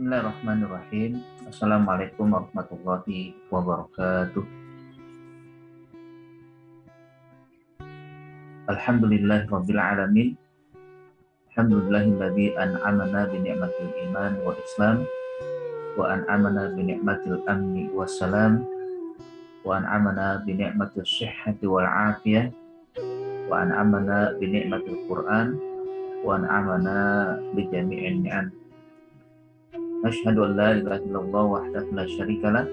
Bismillahirrahmanirrahim. Assalamualaikum warahmatullahi wabarakatuh. Alhamdulillahirabbil alamin. Alhamdulillahilladzi an'amana bi ni'matil iman wal islam wa an'amana bi ni'matil amni wassalam wa an'amana bi ni'matis sihhati wal afiyah wa an'amana bi ni'matil Qur'an wa an'amana bi jami'in ni'am. Nashhadu an la ilaha illallah wahdahu la syarika lah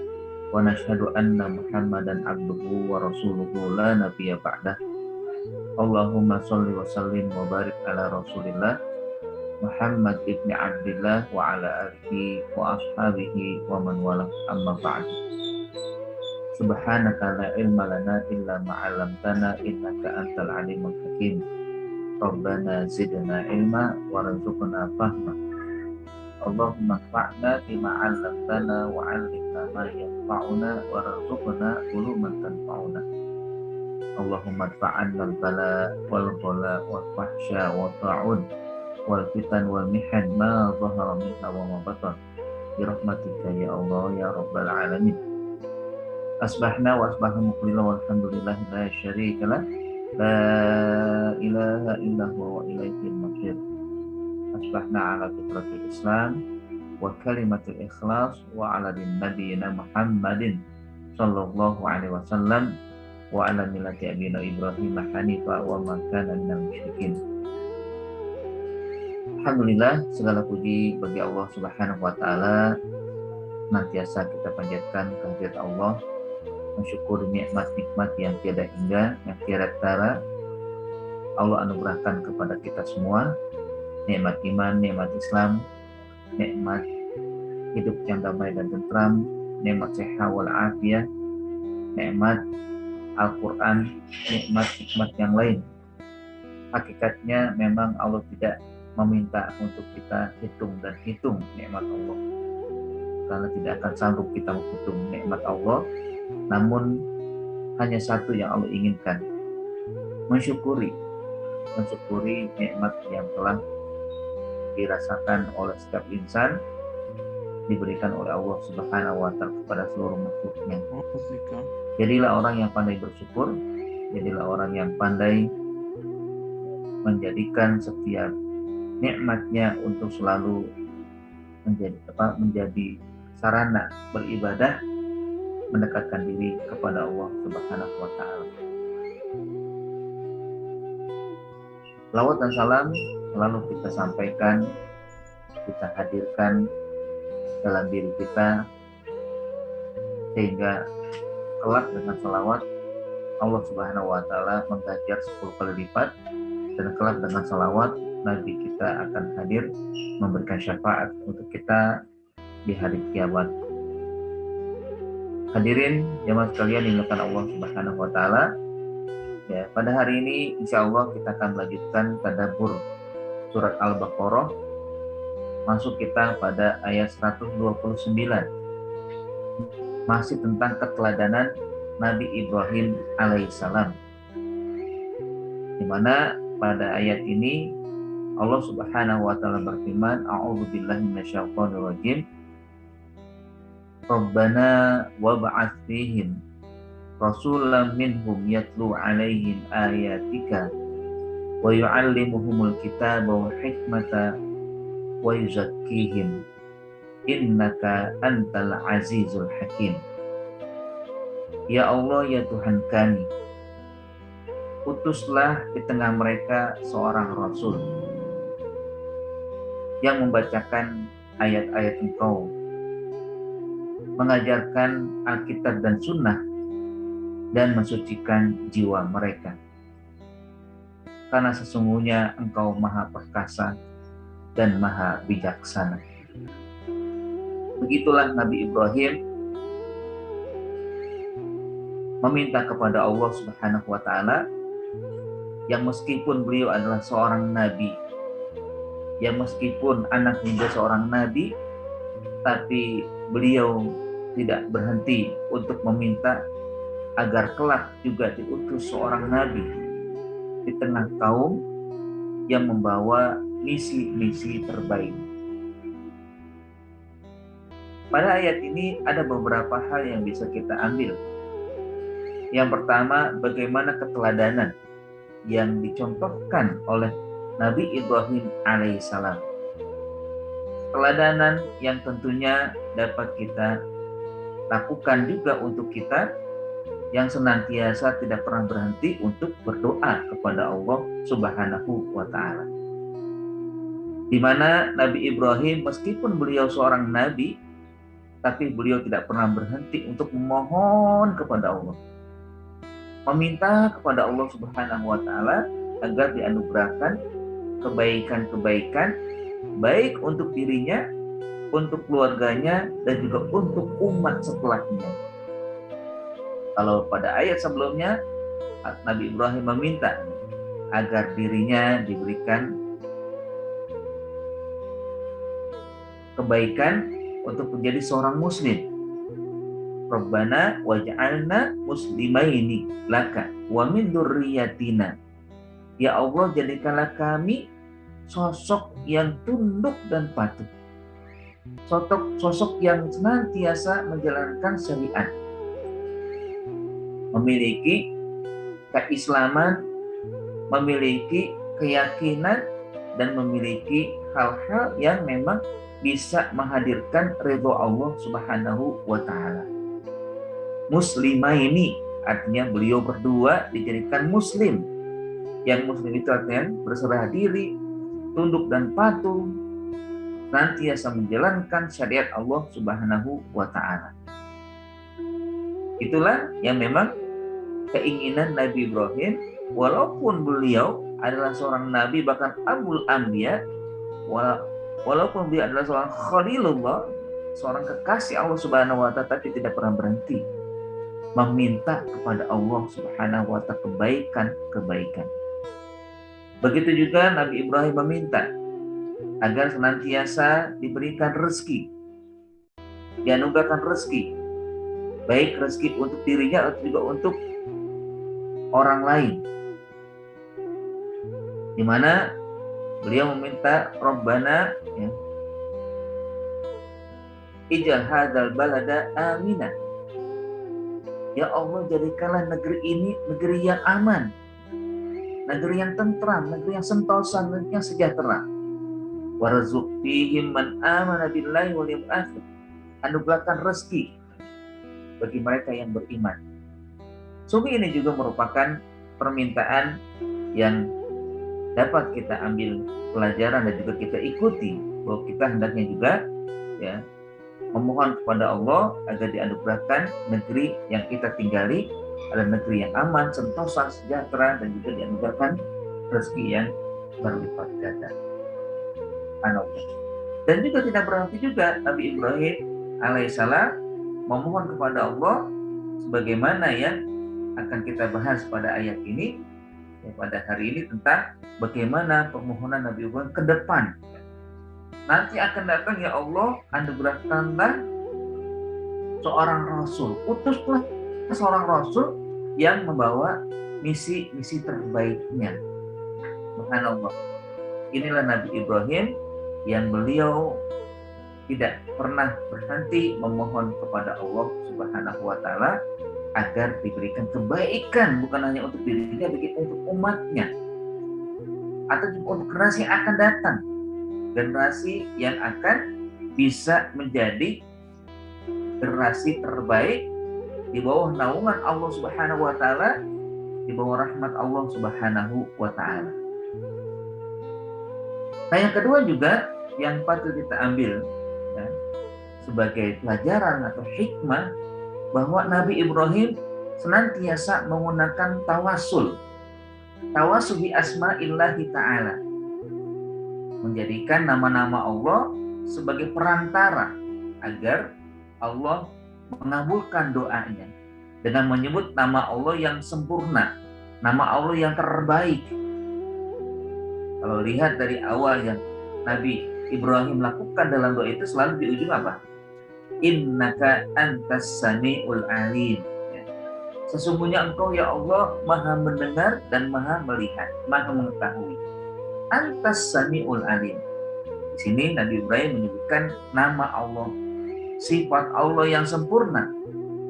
wa nashhadu anna Muhammadan abduhu wa rasuluhu la nabiyya ba'dah. Allahumma sholli wa sallim wa barik ala Rasulillah Muhammad ibni Abdillah wa ala alihi wa ashabihi wa man walah, amma ba'd. Subhanaka la ilma lana illa ma 'allamtana innaka antal alimul hakim. Rabbana zidna ilma warzuqna fahma. Allahumma anfa'na bima 'allamtana wa 'allimna ma yanfa'una warzuqna uluman tanfa'una. Allahumma adfa'anna al-bala wal ghala wal fahsya wa ta'un wal fitan wal mihan ma zahara minha wa ma batan bi rahmatika ya Allah ya rabbal alamin. Asbahna wa asbaha muqlila walhamdulillahi la syarika lah la ilaha illa huwa wa ilaihil masir. Asbahna ala fitratil Islam wa kalimatil ikhlas wa ala din nabiyina Muhammadin sallallahu alaihi wasallam wa ala millati abina Ibrahim hanifa wa ma kana minal musyrikin. Alhamdulillah, segala puji bagi Allah Subhanahu wa taala. Nantiasa kita panjatkan kehadirat Allah, mensyukuri nikmat-nikmat yang tiada hingga, yang tiada tara Allah anugerahkan kepada kita semua. Nikmat iman, nikmat Islam, nikmat hidup yang damai dan tentram, nikmat sehat wal afiyah, nikmat Al-Quran, nikmat-nikmat yang lain. Hakikatnya memang Allah tidak meminta untuk kita hitung dan hitung nikmat Allah, karena tidak akan sanggup kita menghitung nikmat Allah. Namun hanya satu yang Allah inginkan, mensyukuri nikmat yang telah dirasakan oleh setiap insan, diberikan oleh Allah Subhanahu wa taala kepada seluruh makhluknya. Jadilah orang yang pandai bersyukur, jadilah orang yang pandai menjadikan setiap nikmatnya untuk selalu menjadi sarana beribadah, mendekatkan diri kepada Allah Subhanahu wa taala. Salawat dan salam selalu kita sampaikan, kita hadirkan dalam diri kita, sehingga kelak dengan salawat Allah Subhanahu wa taala mengganjar 10 kali lipat, dan kelak dengan salawat Nabi kita akan hadir memberikan syafaat untuk kita di hari kiamat. Hadirin jemaah sekalian dimuliakan Allah Subhanahu wa taala. Ya, pada hari ini insya Allah kita akan melanjutkan tadabbur surat Al-Baqarah. Masuk kita pada ayat 129. Masih tentang keteladanan Nabi Ibrahim alaihissalam, di mana pada ayat ini Allah Subhanahu wa taala berfirman, a'udzubillahi minasyaitonir rajim. Rabbana wab'ats fihim rasulan minhum yatlu 'alaihim ayatika wa yu'allimuhumul kitaba wal hikmata wa yuzakkihim innaka antal azizul hakim. Ya Allah, ya Tuhan kami, utuslah di tengah mereka seorang rasul yang membacakan ayat-ayat Engkau, mengajarkan Alkitab dan Sunnah, dan mensucikan jiwa mereka. Karena sesungguhnya Engkau maha perkasa dan maha bijaksana. Begitulah Nabi Ibrahim meminta kepada Allah Subhanahu wa taala, yang meskipun beliau adalah seorang nabi, yang meskipun anak muda seorang nabi, tapi beliau tidak berhenti untuk meminta agar kelak juga diutus seorang nabi di tengah kaum yang membawa misi-misi terbaik. Pada ayat ini ada beberapa hal yang bisa kita ambil. Yang pertama, bagaimana keteladanan yang dicontohkan oleh Nabi Ibrahim alaihissalam. Teladanan yang tentunya dapat kita lakukan juga untuk kita yang senantiasa tidak pernah berhenti untuk berdoa kepada Allah Subhanahu wa Ta'ala. Di mana Nabi Ibrahim, meskipun beliau seorang nabi, tapi beliau tidak pernah berhenti untuk memohon kepada Allah, meminta kepada Allah Subhanahu wa Ta'ala agar dianugerahkan kebaikan-kebaikan, baik untuk dirinya, untuk keluarganya, dan juga untuk umat setelahnya. Kalau pada ayat sebelumnya, Nabi Ibrahim meminta agar dirinya diberikan kebaikan untuk menjadi seorang muslim. Rabbana waj'alna muslimaini laka wa min dzurriyyatina. Ya Allah, jadikanlah kami sosok yang tunduk dan patuh. Sosok yang senantiasa menjalankan syariat, memiliki keislaman, memiliki keyakinan, dan memiliki hal-hal yang memang bisa menghadirkan ridho Allah Subhanahu wa Ta'ala. Muslimah ini artinya beliau berdua dijadikan muslim. Yang muslim itu artinya berserah diri, tunduk dan patuh, senantiasa menjalankan syariat Allah Subhanahu wa Ta'ala. Itulah yang memang keinginan Nabi Ibrahim, walaupun beliau adalah seorang nabi, bahkan Abul Anbiya, walaupun beliau adalah seorang Khalilullah, seorang kekasih Allah Subhanahu wa Ta'ala, tapi tidak pernah berhenti meminta kepada Allah Subhanahu wa Ta'ala kebaikan-kebaikan. Begitu juga Nabi Ibrahim meminta agar senantiasa diberikan rezeki, dianugerahkan rezeki, baik rezeki untuk dirinya atau juga untuk orang lain, di mana beliau meminta Rabbana, ya, ij'al hadzal balada aminan. Ya Allah, jadikanlah negeri ini negeri yang aman, negeri yang tentram, negeri yang sentosa, negeri yang sejahtera. Warzuq fihim man amana billahi wal yawmil akhir. Anugerahkan rezeki bagi mereka yang beriman. Sungguh ini juga merupakan permintaan yang dapat kita ambil pelajaran dan juga kita ikuti, bahwa kita hendaknya juga, ya, memohon kepada Allah agar dianugerahkan negeri yang kita tinggali adalah negeri yang aman, sentosa, sejahtera, dan juga dianugerahkan rezeki yang berlipat ganda. Dan juga tidak berarti juga Nabi Ibrahim alaihissalam memohon kepada Allah sebagaimana yang akan kita bahas pada ayat ini, ya, pada hari ini, tentang bagaimana permohonan Nabi Ibrahim ke depan. Nanti akan datang, ya Allah, anugerahkanlah seorang rasul, utuslah seorang rasul yang membawa misi-misi terbaiknya. Subhanallah. Inilah Nabi Ibrahim yang beliau tidak pernah berhenti memohon kepada Allah Subhanahu wa Ta'ala agar diberikan kebaikan, bukan hanya untuk dirinya, begitu untuk umatnya, atau untuk generasi yang akan datang, generasi yang akan bisa menjadi generasi terbaik di bawah naungan Allah Subhanahu wa Ta'ala, di bawah rahmat Allah Subhanahu wa Ta'ala. Nah, yang kedua juga yang patut kita ambil, ya, sebagai pelajaran atau hikmah, bahwa Nabi Ibrahim senantiasa menggunakan tawasul bi asma'illahi ta'ala, menjadikan nama-nama Allah sebagai perantara agar Allah mengabulkan doanya dengan menyebut nama Allah yang sempurna, nama Allah yang terbaik. Kalau lihat dari awal yang Nabi Ibrahim lakukan dalam doa itu, selalu di ujung apa? Innaka antas sami'ul alim. Ya. Sesungguhnya Engkau, ya Allah, maha mendengar dan maha melihat, maha mengetahui. Antas sami'ul alim. Di sini Nabi Ibrahim menyebutkan nama Allah sifat Allah yang sempurna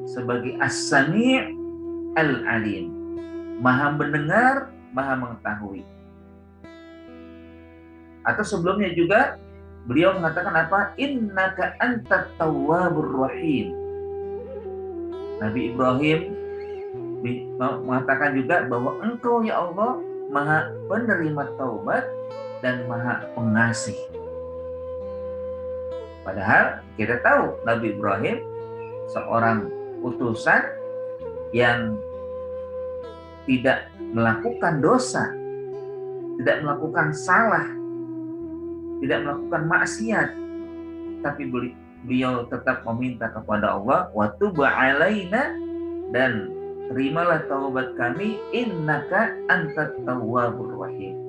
sebagai As-Sami' Al-Alim, Maha mendengar, Maha mengetahui. Atau sebelumnya juga beliau mengatakan apa? Innaka antat tawwabur rahim. Nabi Ibrahim mengatakan juga bahwa Engkau ya Allah Maha penerima taubat dan Maha pengasih. Padahal kita tahu Nabi Ibrahim seorang utusan yang tidak melakukan dosa, tidak melakukan salah, tidak melakukan maksiat, tapi beliau tetap meminta kepada Allah, wa tub alaina, dan terimalah taubat kami, innaka antat tawwabur rahim.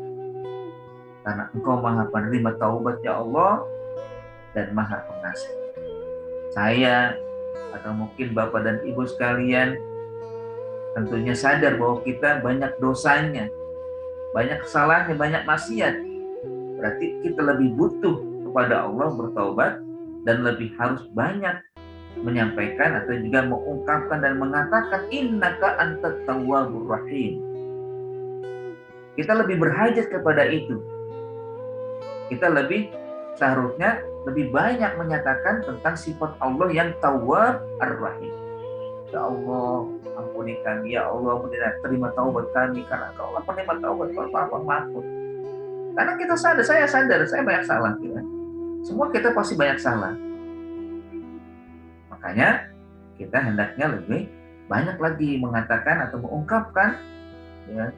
Karena Engkau Maha penerima taubat ya Allah dan Maha pengasih. Saya atau mungkin Bapak dan Ibu sekalian tentunya sadar bahwa kita banyak dosanya, banyak kesalahannya, banyak maksiat. Berarti kita lebih butuh kepada Allah bertaubat dan lebih harus banyak menyampaikan atau juga mengungkapkan dan mengatakan innaka antat tawwabur rahim. Kita lebih berhajat kepada itu. Kita seharusnya lebih banyak menyatakan tentang sifat Allah yang Tawwab Ar-Rahim. Ya Allah, ampuni kami, ya Allah, terima taubat kami, karena Engkau Allah penerima taubat, apa maafkan. Karena kita sadar, saya banyak salah. Ya. Semua kita pasti banyak salah. Makanya kita hendaknya lebih banyak lagi mengatakan atau mengungkapkan ya,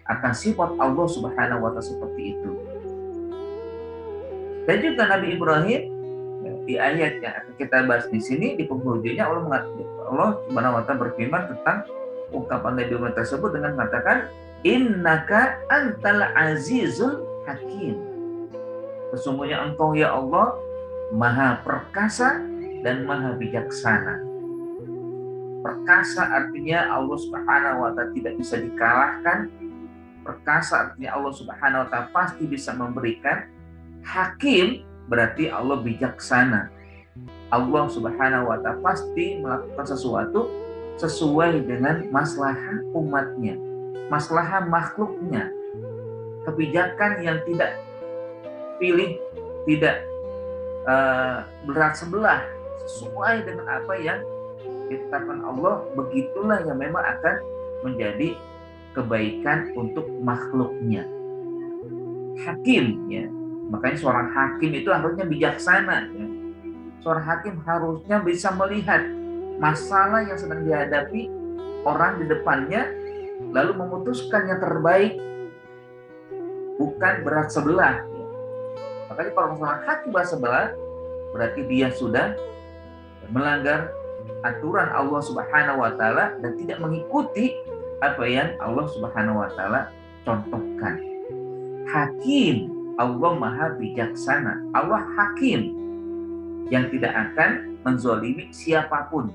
akan sifat Allah Subhanahu wa Ta'ala seperti itu. Dan juga Nabi Ibrahim ya, di ayat yang akan kita bahas di sini di penghujungnya Allah Subhanahu wa Ta'ala berfirman tentang ungkapan Nabi Ibrahim tersebut dengan mengatakan innaka antal azizul hakim. Sesungguhnya Engkau ya Allah Maha perkasa dan Maha bijaksana. Perkasa artinya Allah Subhanahu wa Ta'ala tidak bisa dikalahkan. Perkasa artinya Allah Subhanahu wa Ta'ala pasti bisa memberikan. Hakim berarti Allah bijaksana. Allah Subhanahu wa Ta'ala pasti melakukan sesuatu sesuai dengan maslahah umatnya, maslahah makhluknya. Kebijakan yang tidak pilih, tidak berat sebelah, sesuai dengan apa yang ditetapkan Allah, begitulah yang memang akan menjadi kebaikan untuk makhluknya. Hakim ya. Makanya seorang hakim itu harusnya bijaksana. Ya. Seorang hakim harusnya bisa melihat masalah yang sedang dihadapi orang di depannya, lalu memutuskan yang terbaik, bukan berat sebelah. Ya. Makanya kalau seorang hakim berat sebelah, berarti dia sudah melanggar aturan Allah Subhanahu wa Ta'ala dan tidak mengikuti apa yang Allah Subhanahu wa Ta'ala contohkan. Hakim, Allah Maha bijaksana, Allah hakim yang tidak akan menzolimi siapapun.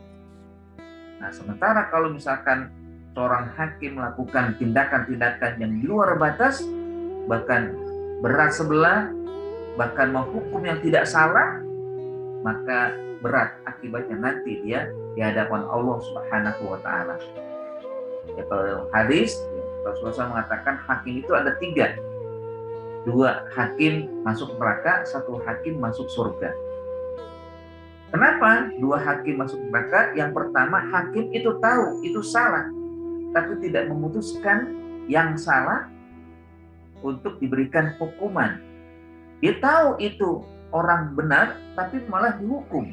Nah, sementara kalau misalkan seorang hakim melakukan tindakan-tindakan yang di luar batas, bahkan berat sebelah, bahkan menghukum yang tidak salah, maka berat akibatnya nanti dia di hadapan Allah Subhanahu wa Ta'ala. Ya, kalau hadis Rasulullah mengatakan hakim itu ada 3. 2 hakim masuk neraka, 1 hakim masuk surga. Kenapa 2 hakim masuk neraka? Yang pertama, hakim itu tahu itu salah, tapi tidak memutuskan yang salah untuk diberikan hukuman. Dia tahu itu orang benar, tapi malah dihukum.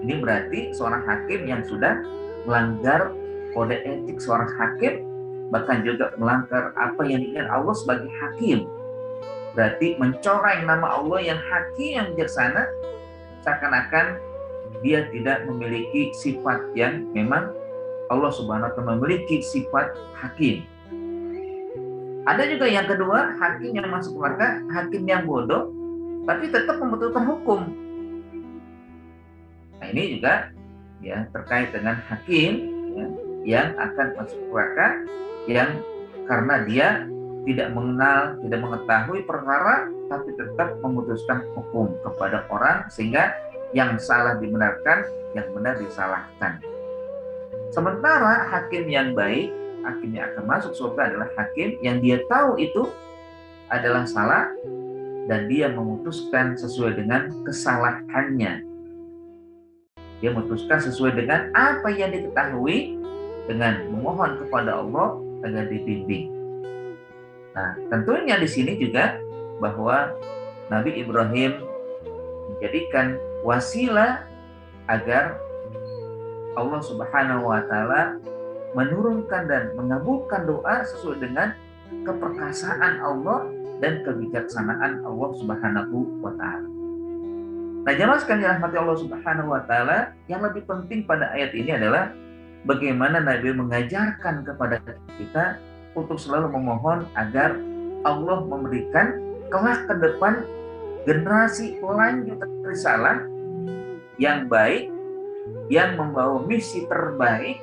Ini berarti seorang hakim yang sudah melanggar kode etik seorang hakim, bahkan juga melanggar apa yang diinginkan Allah sebagai hakim. Berarti mencoreng nama Allah yang hakim, yang bijaksana, seakan-akan dia tidak memiliki sifat yang memang Allah Subhanahu wa Ta'ala memiliki sifat hakim. Ada juga yang kedua, hakim yang masuk neraka, hakim yang bodoh, tapi tetap membutuhkan hukum. Nah, ini juga ya terkait dengan hakim ya, yang akan masuk neraka, yang karena dia tidak mengenal, tidak mengetahui perkara, tapi tetap memutuskan hukum kepada orang, sehingga yang salah dibenarkan, yang benar disalahkan. Sementara hakim yang baik, hakim yang akan masuk surga adalah hakim yang dia tahu itu adalah salah dan dia memutuskan sesuai dengan kesalahannya. Dia memutuskan sesuai dengan apa yang diketahui dengan memohon kepada Allah agar dibimbing. Nah, tentunya di sini juga bahwa Nabi Ibrahim menjadikan wasilah agar Allah Subhanahu wa taala menurunkan dan mengabulkan doa sesuai dengan keperkasaan Allah dan kebijaksanaan Allah Subhanahu wa taala. Nah, jemaah sekalian dirahmati Allah Subhanahu wa taala, yang lebih penting pada ayat ini adalah bagaimana Nabi mengajarkan kepada kita untuk selalu memohon agar Allah memberikan kelak ke depan generasi pelanjut risalah yang baik, yang membawa misi terbaik,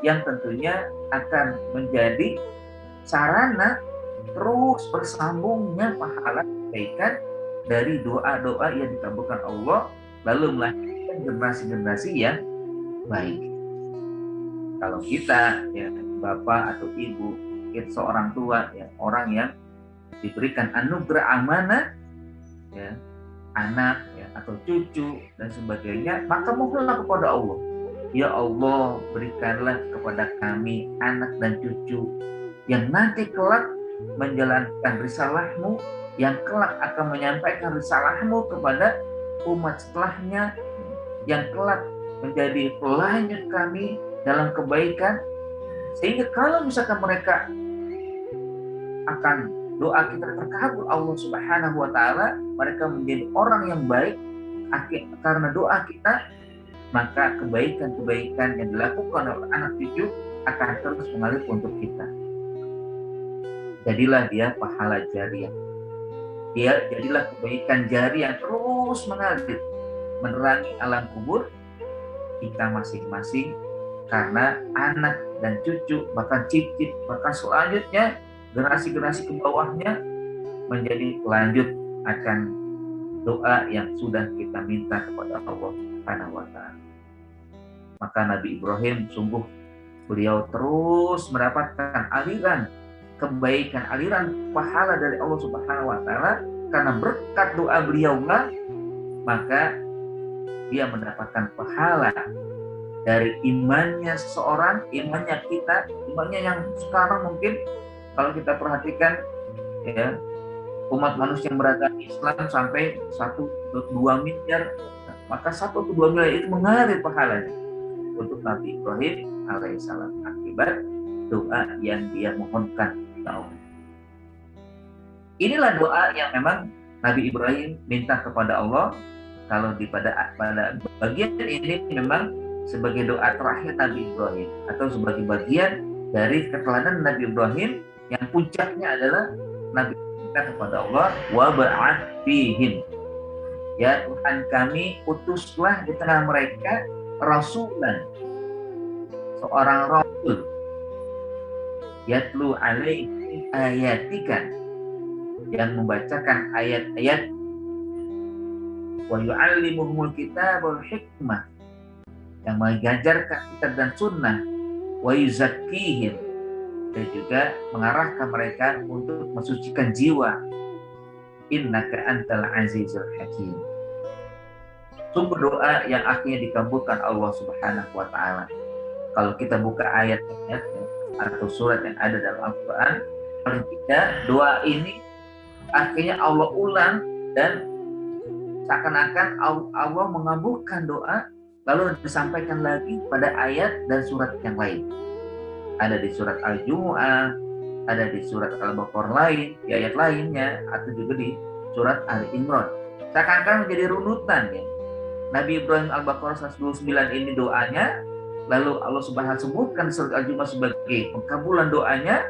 yang tentunya akan menjadi sarana terus bersambungnya pahala kebaikan dari doa-doa yang dikabulkan Allah, lalu melahirkan generasi-generasi yang baik. Kalau kita, ya, bapak atau ibu, kita seorang tua, ya, orang yang diberikan anugerah amanah, ya, anak, ya, atau cucu dan sebagainya, maka mohonlah kepada Allah, ya Allah, berikanlah kepada kami anak dan cucu yang nanti kelak menjalankan risalahmu, yang kelak akan menyampaikan risalahmu kepada umat setelahnya, yang kelak menjadi pelanjut kami dalam kebaikan, sehingga kalau misalkan mereka akan doa kita terkabul Allah Subhanahu wa taala, mereka menjadi orang yang baik karena doa kita, maka kebaikan-kebaikan yang dilakukan oleh anak cucu akan terus mengalir untuk kita. Jadilah dia pahala jariah. Dia jadilah kebaikan jariah yang terus mengalir menerangi alam kubur kita masing-masing, karena anak dan cucu, bahkan cicit, bahkan selanjutnya generasi-generasi ke bawahnya menjadi pelanjut akan doa yang sudah kita minta kepada Allah Subhanahu wa taala. Maka Nabi Ibrahim sungguh beliau terus mendapatkan aliran kebaikan, aliran pahala dari Allah Subhanahu wa taala, karena berkat doa beliaulah maka dia mendapatkan pahala dari imannya seseorang, imannya kita, imannya yang sekarang mungkin kalau kita perhatikan, ya, umat manusia yang beragama Islam sampai 1-2 miliar, maka 1-2 miliar itu mengalir pahalanya untuk Nabi Ibrahim alaihissalam akibat doa yang dia mohonkan kepada Allah. Inilah doa yang memang Nabi Ibrahim minta kepada Allah. Kalau pada bagian ini memang sebagai doa terakhir Nabi Ibrahim, atau sebagai bagian dari keteladanan Nabi Ibrahim yang puncaknya adalah Nabi minta kepada Allah, wa ba'ath fihim, ya Tuhan kami, utuslah di tengah mereka rasulan, seorang rasul, yatlu alaihi ayatika, yang membacakan ayat-ayat, wa yu'allimuhumul kitab wal hikmah, yang mengajarkan kitab dan sunnah, wa yuzakkihim, dan juga mengarahkan mereka untuk mensucikan jiwa, innaka antal azizul hakim. Sungguh doa yang akhirnya dikabulkan Allah Subhanahu wa taala. Kalau kita buka ayat-ayat atau surat yang ada dalam Al-Quran, paling tidak doa ini akhirnya Allah ulang, dan seakan-akan Allah mengabulkan doa, lalu disampaikan lagi pada ayat dan surat yang lain. Ada di surat Al-Jumu'ah, ada di surat Al-Baqarah lain, di ayat lainnya, atau juga di surat Ali Imran. Seakan-akan menjadi runutan, ya. Nabi Ibrahim Al-Baqarah 129 ini doanya, lalu Allah Subhanahu sebutkan surat Al-Jumu'ah sebagai pengkabulan doanya,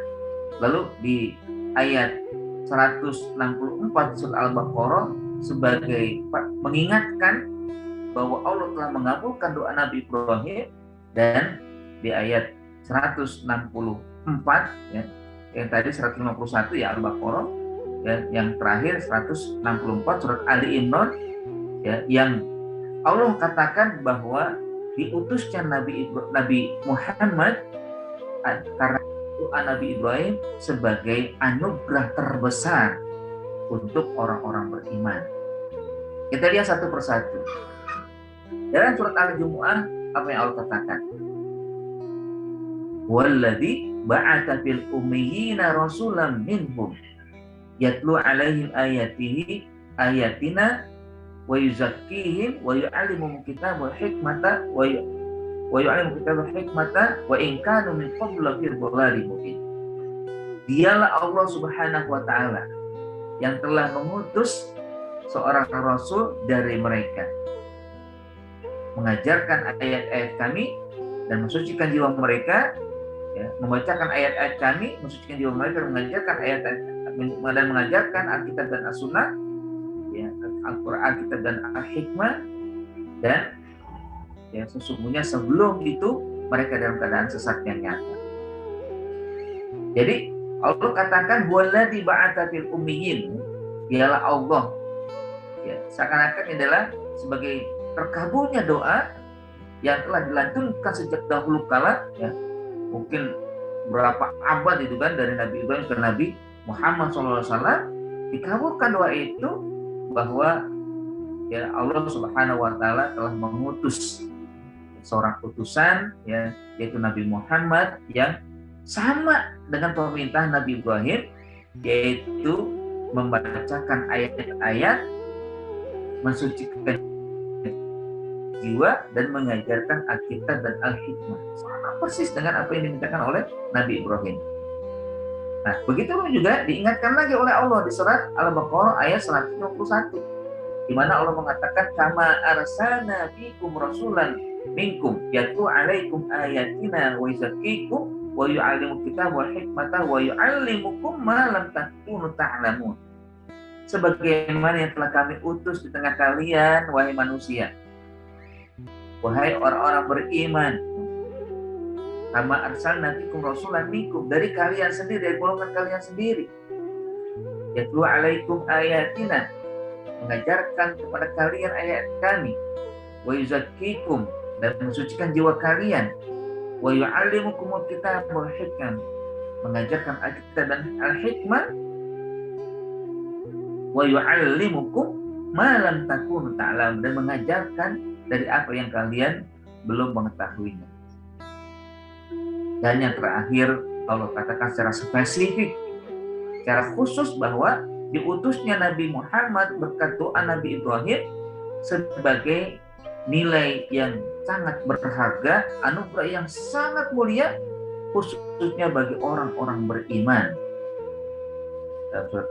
lalu di ayat 164 surat Al-Baqarah sebagai mengingatkan bahwa Allah telah mengabulkan doa Nabi Ibrahim, dan di ayat 164, ya, yang tadi 151 ya Al-Baqarah, ya, yang terakhir 164 surat Ali Imran, ya, yang Allah katakan bahwa diutusnya Nabi Muhammad karena doa Nabi Ibrahim sebagai anugerah terbesar untuk orang-orang beriman. Kita lihat satu persatu. Dalam surat Al-Jumu'ah, apa yang Allah katakan? Walladzi ba'atsa fil ummiyina rasulan minhum yatlu 'alaihim ayatina wa yuzakkihim wa yu'allimuhum kitaba wal hikmata wa yu'allimuhum kitaba wal hikmata wa in kanu min qablu fi dhalalin mubin. Dialah Allah Subhanahu wa taala yang telah mengutus seorang rasul dari mereka, mengajarkan ayat-ayat kami dan mensucikan jiwa mereka, ya, membacakan ayat-ayat kami, mensucikan jiwa mereka, dan mengajarkan ayat-ayat dan mengajarkan Alkitab dan As-Sunnah, ya, Al-Quran, Alkitab dan Al-Hikmah, dan ya, sesungguhnya sebelum itu mereka dalam keadaan sesat yang nyata. Jadi Allah katakan walladzi ba'atsa fil ummiyin, dialah Allah. Ya, seakan-akan adalah sebagai terkabulnya doa yang telah dilantunkan sejak dahulu kala, ya, mungkin berapa abad itu kan, dari Nabi Ibrahim ke Nabi Muhammad SAW, dikabulkan doa itu bahwa ya Allah Subhanahu wa taala telah mengutus seorang utusan, ya, yaitu Nabi Muhammad, yang sama dengan permintaan Nabi Ibrahim, yaitu membacakan ayat-ayat, mensucikan jiwa, dan mengajarkan Alkitab dan Al-Hikmah. Sama persis dengan apa yang dimintakan oleh Nabi Ibrahim. Nah, begitu juga diingatkan lagi oleh Allah di surat Al-Baqarah ayat 121, di mana Allah mengatakan kama arsalna fikum rasulan minkum yatlu alaikum ayatina wa yuzakkikum wa yu'allimukum kitaba wal hikmata wa yu'allimukum ma lam takunu ta'lamun. Sebagaimana yang telah kami utus di tengah kalian, wahai manusia, wahai orang-orang beriman, kama arsalna fikum rasulan minkum, dari kalian sendiri, dari golongan kalian sendiri, yatlu alaikum ayatina, mengajarkan kepada kalian ayat kami, wa yuzakkikum, dan mensucikan jiwa kalian, wa yu'allimukumul kitaba wal hikmah, mengajarkan Alkitab dan Al-Hikmah, wa yu'allimukum ma lam takunu ta'lamun, dan mengajarkan dari apa yang kalian belum mengetahuinya. Dan yang terakhir, Allah katakan secara spesifik, secara khusus, bahwa diutusnya Nabi Muhammad berkat doa Nabi Ibrahim sebagai nilai yang sangat berharga, anugerah yang sangat mulia, khususnya bagi orang-orang beriman. Dalam surat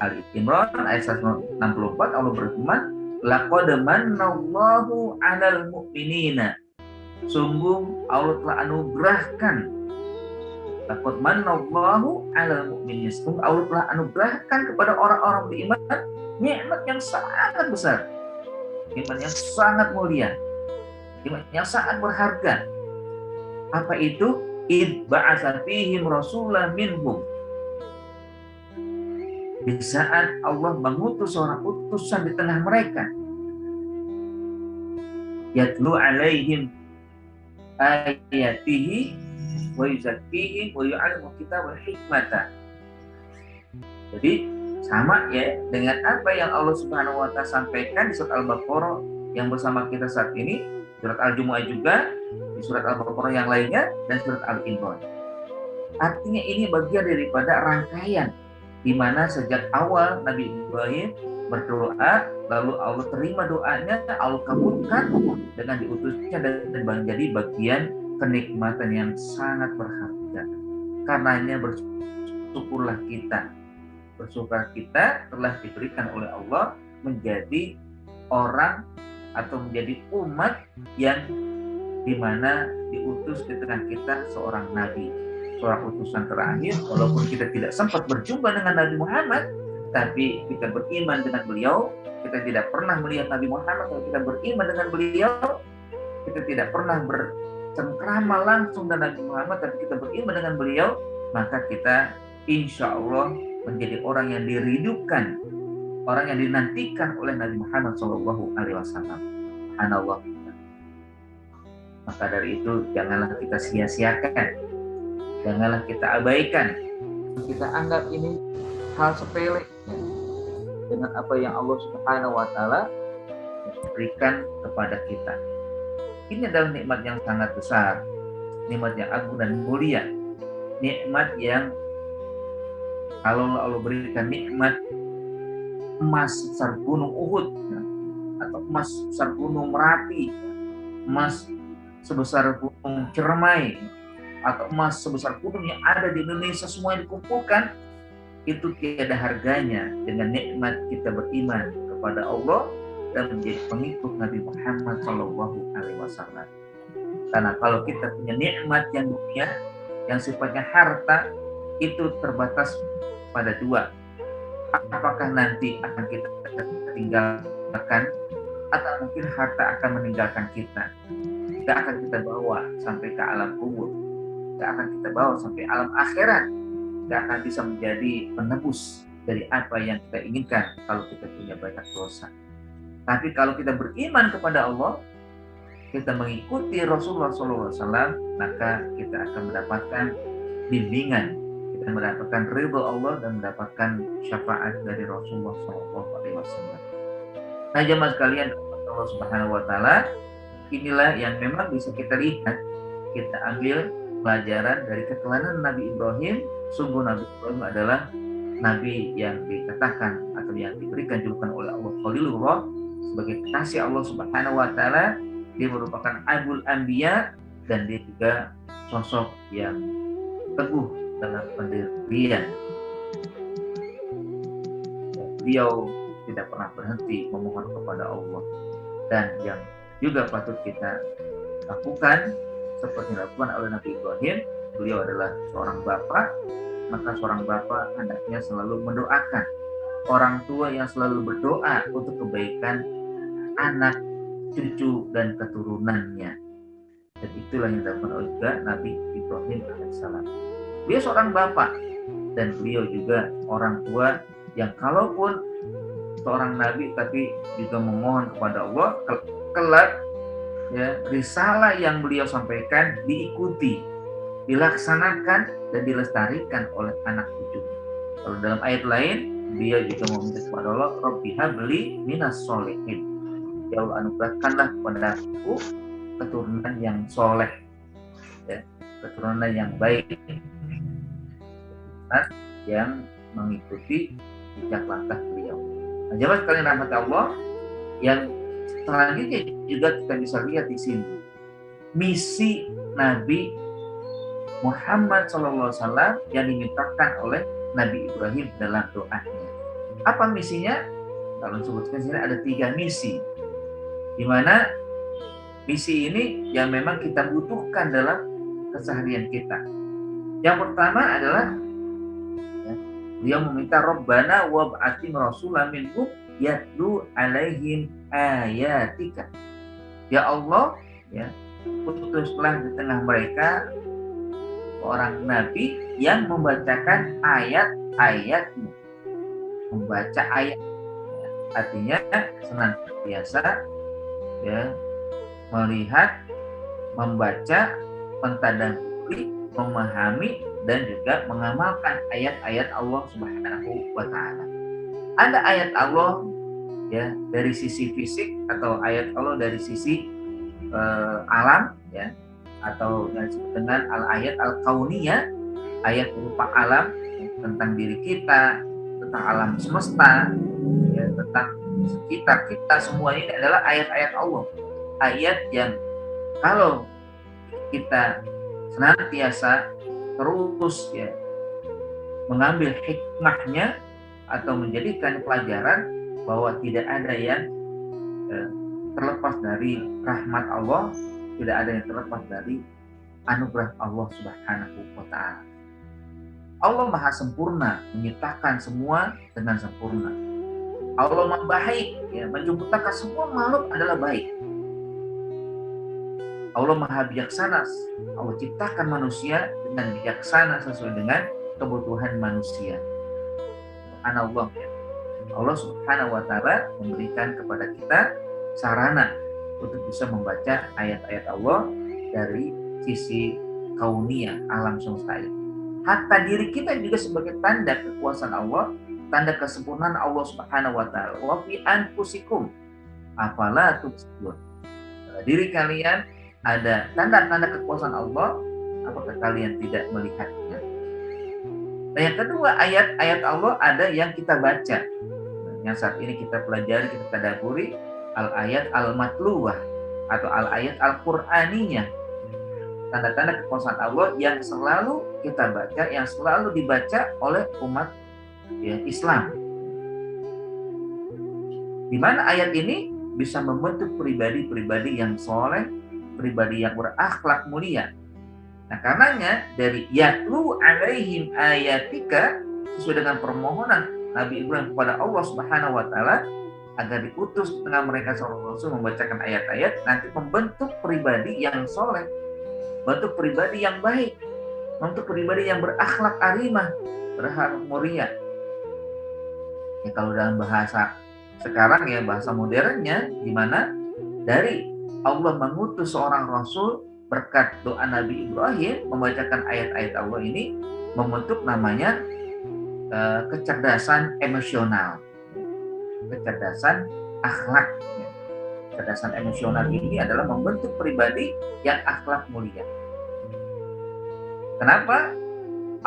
Al-Imran ayat 164, Allah berfirman, laqad mannallahu 'alal mu'minina, sungguh Allah telah anugerahkan, laqad mannallahu 'alal mu'minin, sungguh Allah telah anugerahkan kepada orang-orang beriman nikmat yang sangat besar, nikmat yang sangat mulia, nikmat yang sangat berharga. Apa itu? Id ba'atsa fihim rasulan minhum, di saat Allah mengutus seorang utusan di tengah mereka, yatlu alaihim ayatihi wa yuzakkihim wa yu'allimuhum kitaba wal hikmata. Jadi sama ya dengan apa yang Allah Subhanahu wa taala sampaikan di surat Al-Baqarah yang bersama kita saat ini, surat Al-Jumu'ah juga, di surat Al-Baqarah yang lainnya, dan surat Al-Imran. Artinya ini bagian daripada rangkaian di mana sejak awal Nabi Ibrahim berdoa, lalu Allah terima doanya, Allah kabulkan dengan diutusnya, dan menjadi bagian kenikmatan yang sangat berharga. Karenanya bersyukurlah kita telah diberikan oleh Allah menjadi orang atau menjadi umat yang dimana diutus di tengah kita seorang nabi, seorang utusan terakhir. Walaupun kita tidak sempat berjumpa dengan Nabi Muhammad, tapi kita beriman dengan beliau. Kita tidak pernah melihat Nabi Muhammad, tapi kita beriman dengan beliau. Kita tidak pernah bercengkrama langsung dengan Nabi Muhammad, tapi kita beriman dengan beliau. Maka kita insya Allah menjadi orang yang diridupkan, orang yang dinantikan oleh Nabi Muhammad SAW. Subhanallah. Maka dari itu janganlah kita sia-siakan, janganlah kita abaikan, kita anggap ini hal sepele dengan apa yang Allah Subhanahu wa taala berikan kepada kita. Ini adalah nikmat yang sangat besar, nikmat yang agung dan mulia, nikmat yang kalau Allah berikan nikmat emas sebesar gunung Uhud, atau emas sebesar gunung Merapi, emas sebesar gunung Ciremai, atau emas sebesar gunung yang ada di Indonesia semua dikumpulkan, itu tiada harganya dengan nikmat kita beriman kepada Allah dan menjadi pengikut Nabi Muhammad SAW. Karena kalau kita punya nikmat yang dunia, yang sifatnya harta, itu terbatas pada dua. Apakah nanti akan kita tinggalkan, atau mungkin harta akan meninggalkan kita. Tidak akan kita bawa sampai ke alam kubur, tidak akan kita bawa sampai alam akhirat, tidak akan bisa menjadi penebus dari apa yang kita inginkan kalau kita punya banyak dosa. Tapi kalau kita beriman kepada Allah, kita mengikuti Rasulullah SAW, maka kita akan mendapatkan bimbingan, kita mendapatkan ridho Allah dan mendapatkan syafaat dari Rasulullah SAW. Nah, jemaah sekalian, Allah Subhanahu wa taala, inilah yang memang bisa kita lihat, kita ambil pelajaran dari keteladanan Nabi Ibrahim. Sungguh Nabi Ibrahim adalah Nabi yang dikatakan atau yang diberikan julukan oleh Allah Khalilullah, sebagai kekasih Allah Subhanahu wa taala. Dia merupakan Abul Anbiya dan dia juga sosok yang teguh dalam pendirian. Beliau tidak pernah berhenti memohon kepada Allah, dan yang juga patut kita lakukan seperti dilakukan oleh Nabi Ibrahim. Beliau adalah seorang bapak, maka seorang bapak hendaknya selalu mendoakan orang tua yang selalu berdoa untuk kebaikan anak, cucu, dan keturunannya. Dan itulah yang dilakukan oleh juga Nabi Ibrahim alaihissalam. Beliau seorang bapak dan beliau juga orang tua yang kalaupun seorang nabi tapi juga memohon kepada Allah, kelak ya, risalah yang beliau sampaikan diikuti, dilaksanakan dan dilestarikan oleh anak cucu. Kalau dalam ayat lain, beliau juga meminta kepada Allah, Rabbi habli minas sholihin, ya Allah anugerahkanlah kepada aku keturunan yang soleh, ya, keturunan yang baik, yang mengikuti jejak langkah beliau. Nah, jemaah sekalian rahmat Allah, yang selanjutnya juga kita bisa lihat di sini misi Nabi Muhammad SAW yang dimintakan oleh Nabi Ibrahim dalam doanya. Apa misinya? Kalau disebutkan sini ada 3 misi, di mana misi ini yang memang kita butuhkan dalam keseharian kita. Yang pertama adalah dia meminta Rabbana wab'athim rasulan minhum yatlu alaihim ayatika. Ya Allah, ya, putuslah di tengah mereka seorang nabi yang membacakan ayat-ayatmu. Membaca ayat, ya, artinya senantiasa ya melihat, membaca, mentadabburi, memahami dan juga mengamalkan ayat-ayat Allah Subhanahu wa taala. Ada ayat Allah ya dari sisi fisik, atau ayat Allah dari sisi alam ya, atau yang disebut dengan al-ayat al-kauniyah, ayat berupa alam tentang diri kita, tentang alam semesta ya, tentang sekitar kita. Semua ini adalah ayat-ayat Allah, ayat yang kalau kita senantiasa terus ya mengambil hikmahnya atau menjadikan pelajaran bahwa tidak ada yang terlepas dari rahmat Allah, tidak ada yang terlepas dari anugerah Allah Subhanahu wa taala. Allah Maha sempurna, menciptakan semua dengan sempurna. Allah Maha baik, ya, menciptakan semua makhluk adalah baik. Allah Maha bijaksana, Allah ciptakan manusia dengan bijaksana sesuai dengan kebutuhan manusia. Subhanallah, ya. Allah Subhanahu wa taala memberikan kepada kita sarana untuk bisa membaca ayat-ayat Allah dari sisi kauniyah, alam semesta ini. Hatta diri kita juga sebagai tanda kekuasaan Allah, tanda kesempurnaan Allah Subhanahu wa taala. Wa fi anfusikum afala tubsirun. Diri kalian ada tanda-tanda kekuasaan Allah, apakah kalian tidak melihatnya? Nah, yang kedua, ayat-ayat Allah ada yang kita baca. Yang saat ini kita pelajari, kita tadabburi, al-ayat al-matluwah atau al-ayat al-Qur'aniyah. Tanda-tanda kekuasaan Allah yang selalu kita baca, yang selalu dibaca oleh umat Islam. Di mana ayat ini bisa membentuk pribadi-pribadi yang soleh, pribadi yang berakhlak mulia. Nah, karenanya dari yatlu alaihim ayatika, sesuai dengan permohonan Nabi Ibrahim kepada Allah Subhanahu wa taala agar diutus dengan mereka seorang rasul membacakan ayat-ayat, nanti membentuk pribadi yang soleh, bentuk pribadi yang baik, bentuk pribadi yang berakhlak arimah, berakhlak mulia. Ya, kalau dalam bahasa sekarang ya, bahasa modernnya, di mana dari Allah mengutus seorang rasul berkat doa Nabi Ibrahim membacakan ayat-ayat Allah ini, membentuk namanya kecerdasan emosional, kecerdasan akhlak. Kecerdasan emosional ini adalah membentuk pribadi yang akhlak mulia. Kenapa?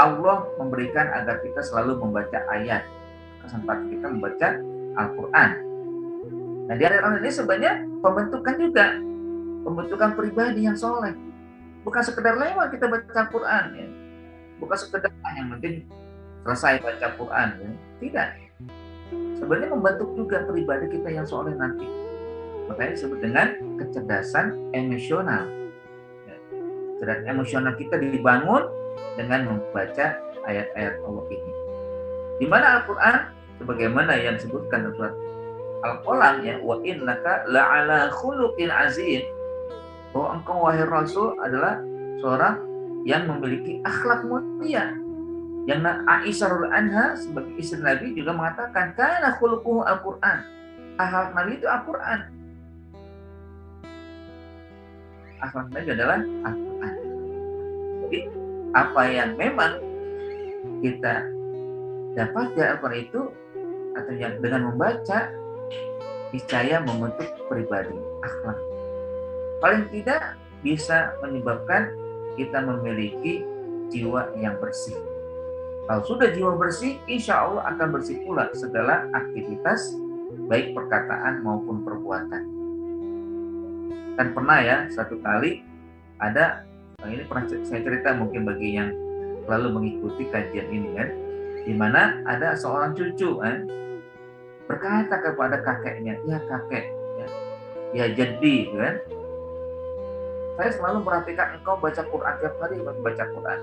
Allah memberikan agar kita selalu membaca ayat, kesempatan kita membaca Al-Quran. Nah, di ayat ini sebenarnya pembentukan juga, pembentukan pribadi yang soleh. Bukan sekedar lewat kita baca Al-Quran, ya. Bukan sekedar yang penting selesai baca Quran, ya. Tidak. Sebenarnya membentuk juga pribadi kita yang soleh nanti. Makanya disebut dengan kecerdasan emosional. Kecerdasan emosional kita dibangun dengan membaca ayat-ayat Allah ini. Di mana Al-Quran, sebagaimana yang disebutkan dalam surat Al-Qalam, ya, wa innaka la'ala khuluqin azim, bahwa engkau wahai Rasul adalah seorang yang memiliki akhlak mulia. Yang Aisyah radhiyallahu anha sebagai istri Nabi juga mengatakan kana khuluquhu Al-Quran. Akhlak Nabi itu Al-Quran. Akhlak Nabi adalah Al-Quran. Jadi apa yang memang kita dapat dari Al-Quran itu, atau yang dengan membaca, niscaya membentuk pribadi, akhlak. Paling tidak bisa menyebabkan kita memiliki jiwa yang bersih. Kalau sudah jiwa bersih, insya Allah akan bersih pula segala aktivitas, baik perkataan maupun perbuatan. Kan pernah ya, satu kali ada, ini pernah saya cerita mungkin bagi yang selalu mengikuti kajian ini kan, di mana ada seorang cucu kan, berkata kepada kakeknya, ya kakek, ya jadi kan, saya selalu perhatikan engkau baca Quran tiap hari, baca Quran.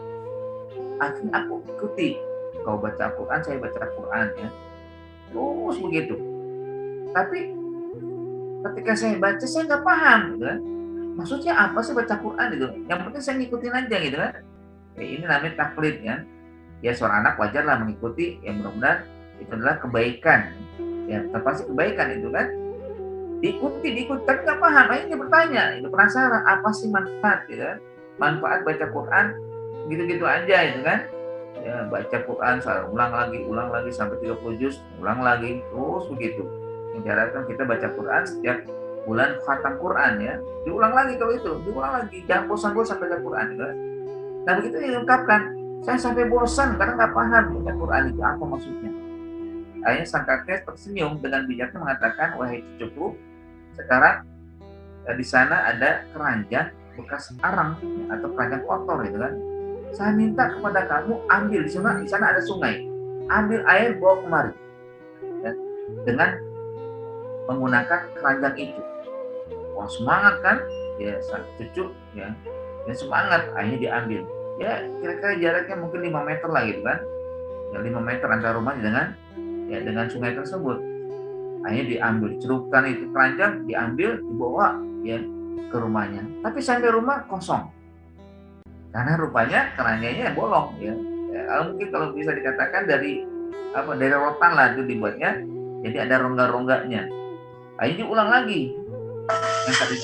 Akhirnya aku ikuti, kau baca Quran, saya baca Quran, ya. Terus begitu. Tapi ketika saya baca, saya nggak paham, gitu kan. Maksudnya apa sih baca Quran gitu? Yang penting saya ngikutin aja, gitu kan. Ya, ini namanya taklid, ya. Ya seorang anak wajarlah mengikuti, ya mudah-mudahan itu adalah kebaikan. Ya, terpasti kebaikan itu kan. Diikuti, tapi nggak paham. Akhirnya dia bertanya, itu penasaran, apa sih manfaat, gitu kan? Manfaat baca Quran gitu-gitu aja, itu kan. Ya, baca Quran, ulang lagi sampai 30 juz, ulang lagi, terus begitu. Yang diharapkan kita baca Quran setiap bulan khatam Quran, ya. Diulang lagi kalau itu, diulang lagi, jangan bosan-bosan baca Quran, gitu kan. Nah begitu diungkapkan, saya sampai bosan karena nggak paham baca Quran itu apa maksudnya. Akhirnya sang kakek tersenyum dengan bijaknya mengatakan, wahai cucuku, sekarang di sana ada keranjang bekas arang atau keranjang kotor, gitu kan. Saya minta kepada kamu ambil di sana ada sungai, ambil air bawa kemari, ya, dengan menggunakan keranjang itu. Wah semangat kan, ya sang cucu, ya semangat. Akhirnya diambil, ya kira-kira jaraknya mungkin 5 meter lah, gitu kan, ya 5 meter antara rumahnya dengan sungai tersebut. Akhirnya diambil, celupkan itu keranjang, diambil, dibawa ya ke rumahnya. Tapi sampai rumah kosong, karena rupanya keranjangnya bolong, ya. Mungkin kalau bisa dikatakan dari rotan lah itu dibuatnya, jadi ada rongga-rongganya. Akhirnya diulang lagi, Yang tadi,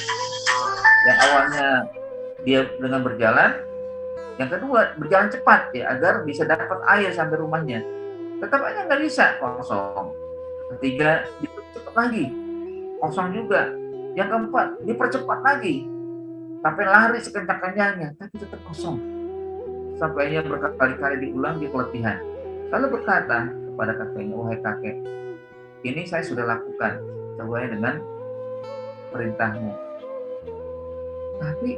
yang awalnya dia dengan berjalan, yang kedua berjalan cepat ya agar bisa dapat air sampai rumahnya. Tetap aja nggak bisa, kosong. Ketiga dipercepat lagi, kosong juga. Yang keempat dipercepat lagi, sampai lari sekencang-kencangnya, tapi tetap kosong. Sampainya berkali-kali diulang, dia keletihan. Lalu berkata kepada kakeknya, wahai kakek, ini saya sudah lakukan sesuai dengan perintahmu. Tapi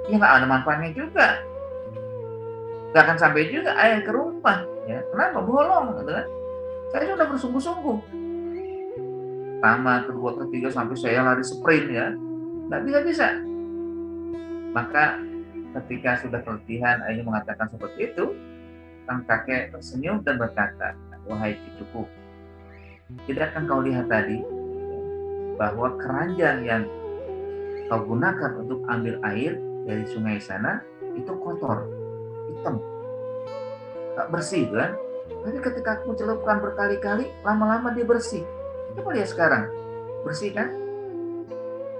ya nggak ada manfaatnya juga. Nggak akan sampai juga air ke rumah. Ya, kenapa? Bolong, gitu kan? Saya sudah bersungguh-sungguh. Pertama, kedua, ketiga, sampai saya lari sprint ya. Nggak bisa-bisa. Maka ketika sudah keletihan, ayahnya mengatakan seperti itu, sang kakek tersenyum dan berkata, wahai cucuku, tidakkah kau lihat tadi bahwa keranjang yang kau gunakan untuk ambil air dari sungai sana itu kotor, hitam, gak bersih kan? Tapi ketika aku celupkan berkali-kali, lama-lama dia bersih. Coba lihat sekarang, bersih kan?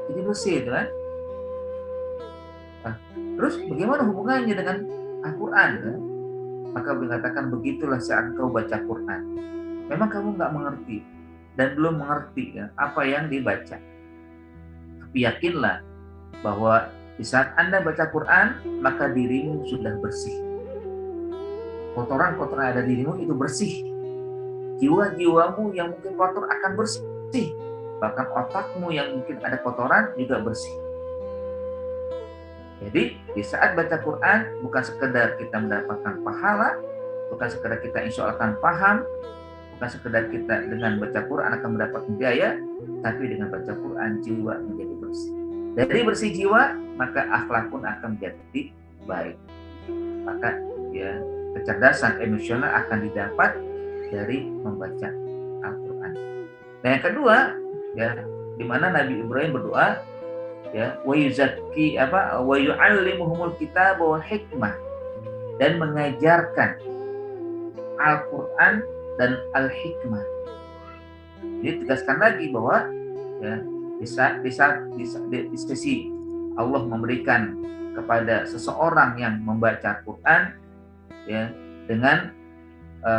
Jadi bersih kan? Nah, terus bagaimana hubungannya dengan Al-Quran kan? Maka mengatakan begitulah saat kau baca Quran. Memang kamu nggak mengerti dan belum mengerti ya, apa yang dibaca. Tapi yakinlah bahwa di saat Anda baca Quran, maka dirimu sudah bersih. Kotoran-kotoran yang ada di dirimu itu bersih. Jiwa-jiwamu yang mungkin kotor akan bersih. Bahkan otakmu yang mungkin ada kotoran juga bersih. Jadi di saat baca Quran bukan sekedar kita mendapatkan pahala, bukan sekedar kita insya Allah akan paham, bukan sekedar kita dengan baca Quran akan mendapat hidayah, tapi dengan baca Quran jiwa menjadi bersih. Dari bersih jiwa maka akhlak pun akan menjadi baik. Maka ya kecerdasan emosional akan didapat dari membaca Al-Quran. Dan yang kedua ya di mana Nabi Ibrahim berdoa ya wa yu'allimuhumul kitab wa hikmah, dan mengajarkan Al-Quran dan Al-Hikmah. Jadi tegaskan lagi bahwa ya di sisi Allah memberikan kepada seseorang yang membaca Al-Quran ya dengan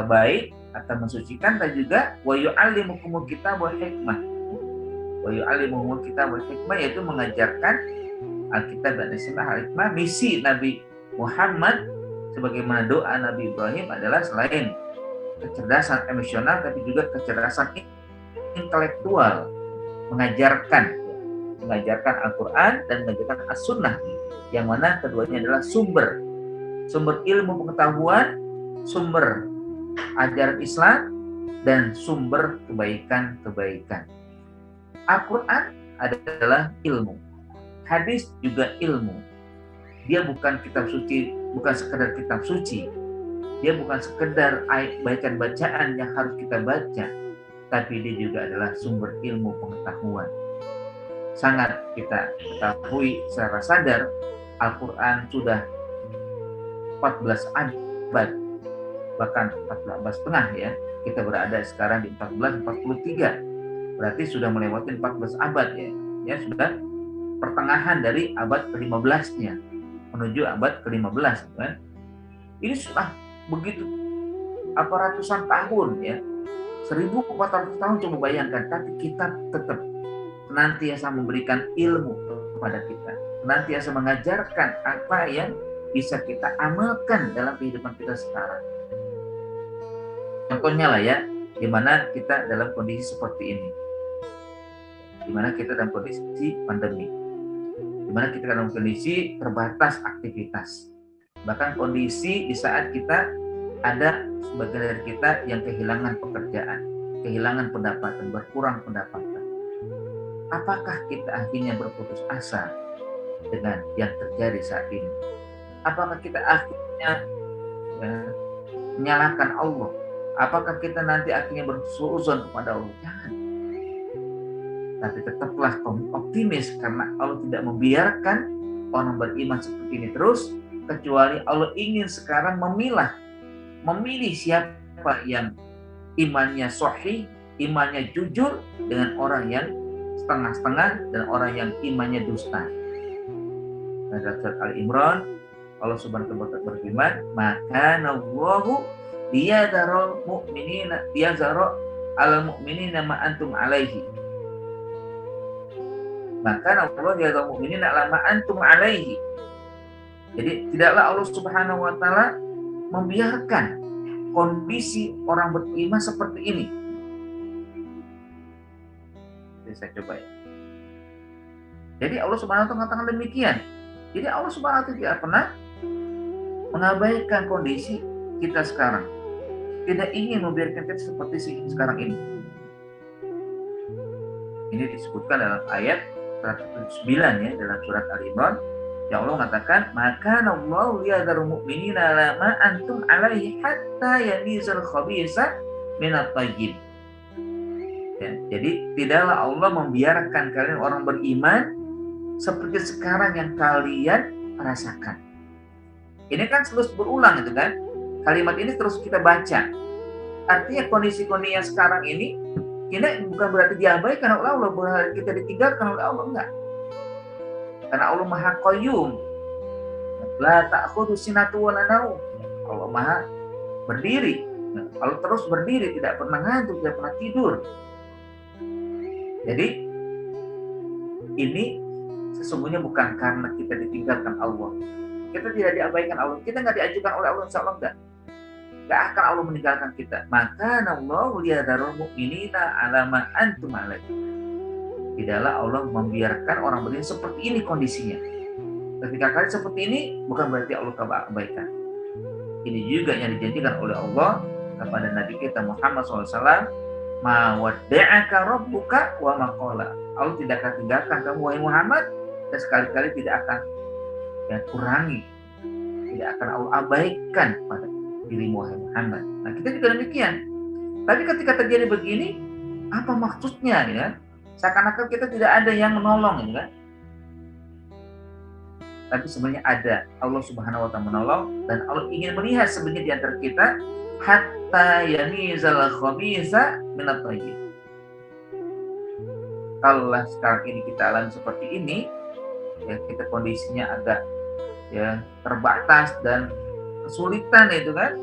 baik akan mensucikan, dan juga wa yu'allimukumul kitab wa hikmah. Wa yu'allimukumul kitab wa hikmah yaitu mengajarkan Alkitab dan Hikmah. Misi Nabi Muhammad sebagaimana doa Nabi Ibrahim adalah selain kecerdasan emosional tapi juga kecerdasan intelektual, mengajarkan Al-Quran dan mengajarkan As-Sunnah, yang mana keduanya adalah sumber ilmu pengetahuan, sumber ajaran Islam, dan sumber kebaikan-kebaikan. Al-Quran adalah ilmu, hadis juga ilmu. Dia bukan kitab suci, bukan sekedar kitab suci. Dia bukan sekedar bacaan-bacaan yang harus kita baca, tapi dia juga adalah sumber ilmu pengetahuan. Sangat kita ketahui secara sadar, Al-Quran sudah 14 abad, bahkan 14 setengah ya. Kita berada sekarang di 1443. Berarti sudah melewati 14 abad ya. Ya sudah pertengahan dari abad ke-15-nya menuju abad ke-15 kan. Ini sudah begitu ratusan tahun ya. 1400 tahun coba bayangkan, tapi kita tetap senantiasa memberikan ilmu kepada kita, senantiasa mengajarkan apa yang bisa kita amalkan dalam kehidupan kita sekarang. Contohnya lah ya, di mana kita dalam kondisi seperti ini, di mana kita dalam kondisi pandemi, di mana kita dalam kondisi terbatas aktivitas, bahkan kondisi di saat kita ada sebagian dari kita yang kehilangan pekerjaan, kehilangan pendapatan, berkurang pendapatan. Apakah kita akhirnya berputus asa dengan yang terjadi saat ini? Apakah kita akhirnya menyalahkan Allah? Apakah kita nanti akhirnya bersuuzon kepada Allah? Jangan. Tapi tetaplah optimis, karena Allah tidak membiarkan orang beriman seperti ini terus, kecuali Allah ingin sekarang memilih siapa yang imannya sahih, imannya jujur, dengan orang yang setengah-setengah dan orang yang imannya dusta. Nah, dalam surat Al-Imran Allah Subhanahu wa taala berfirman, "Maka Allahu liyadharul mu'minina liyadharu 'alal mu'minina ma antum 'alaihi." Maka Allah liyadharul mu'minina 'ala ma antum 'alaihi. Jadi tidaklah Allah Subhanahu wa taala membiarkan kondisi orang beriman seperti ini. Jadi saya coba ya. Jadi Allah Subhanahu wa taala mengatakan demikian. Jadi Allah Subhanahu wa taala tidak pernah mengabaikan kondisi kita sekarang. Tidak ingin membiarkan kita seperti sekarang ini. Ini disebutkan dalam ayat 109 ya dalam surat Al-Imran. Yang Allah mengatakan, "Maka Allahu liyadharul mu'minina 'ala ma antum 'alaihi hatta yamizal khabisa minat thayyib." Ya, jadi tidaklah Allah membiarkan kalian orang beriman seperti sekarang yang kalian rasakan. Ini kan terus berulang itu kan. Kalimat ini terus kita baca. Artinya kondisi-kondisi yang sekarang ini kita bukan berarti diabaikan oleh Allah, bahwa kita ditinggalkan oleh Allah, enggak. Karena Allah Maha Qayyum. La ta'khudhu sinatu wa la naum. Allah Maha berdiri. Allah terus berdiri, tidak pernah ngantuk, tidak pernah tidur. Jadi ini sesungguhnya bukan karena kita ditinggalkan Allah. Kita tidak diabaikan Allah, kita nggak diajukan oleh Allah, insya Allah nggak akan Allah meninggalkan kita. Maka Allahu liyadharul mu'minina 'ala ma antum 'alaihi. Tidaklah Allah membiarkan orang beriman seperti ini kondisinya. Ketika kalian seperti ini, bukan berarti Allah abaikan. Ini juga yang dijanjikan oleh Allah kepada Nabi kita Muhammad SAW. Ma wadda'aka rabbuka wa ma qala. Allah tidak akan tinggalkan kamu wahai Muhammad, dan sekali-kali tidak akan kurangi, tidak akan Allah abaikan pada dirimu wahai Muhammad. Nah, kita juga demikian. Tapi ketika terjadi begini, apa maksudnya ya? Seakan-akan kita tidak ada yang menolong ya. Tapi sebenarnya ada. Allah Subhanahu wa taala menolong, dan Allah ingin melihat sebenarnya di antara kita hatta yamizal khabisa minat thayyib. Kalau sekarang ini kita alami seperti ini, ya kita kondisinya agak ya terbatas dan kesulitan itu kan.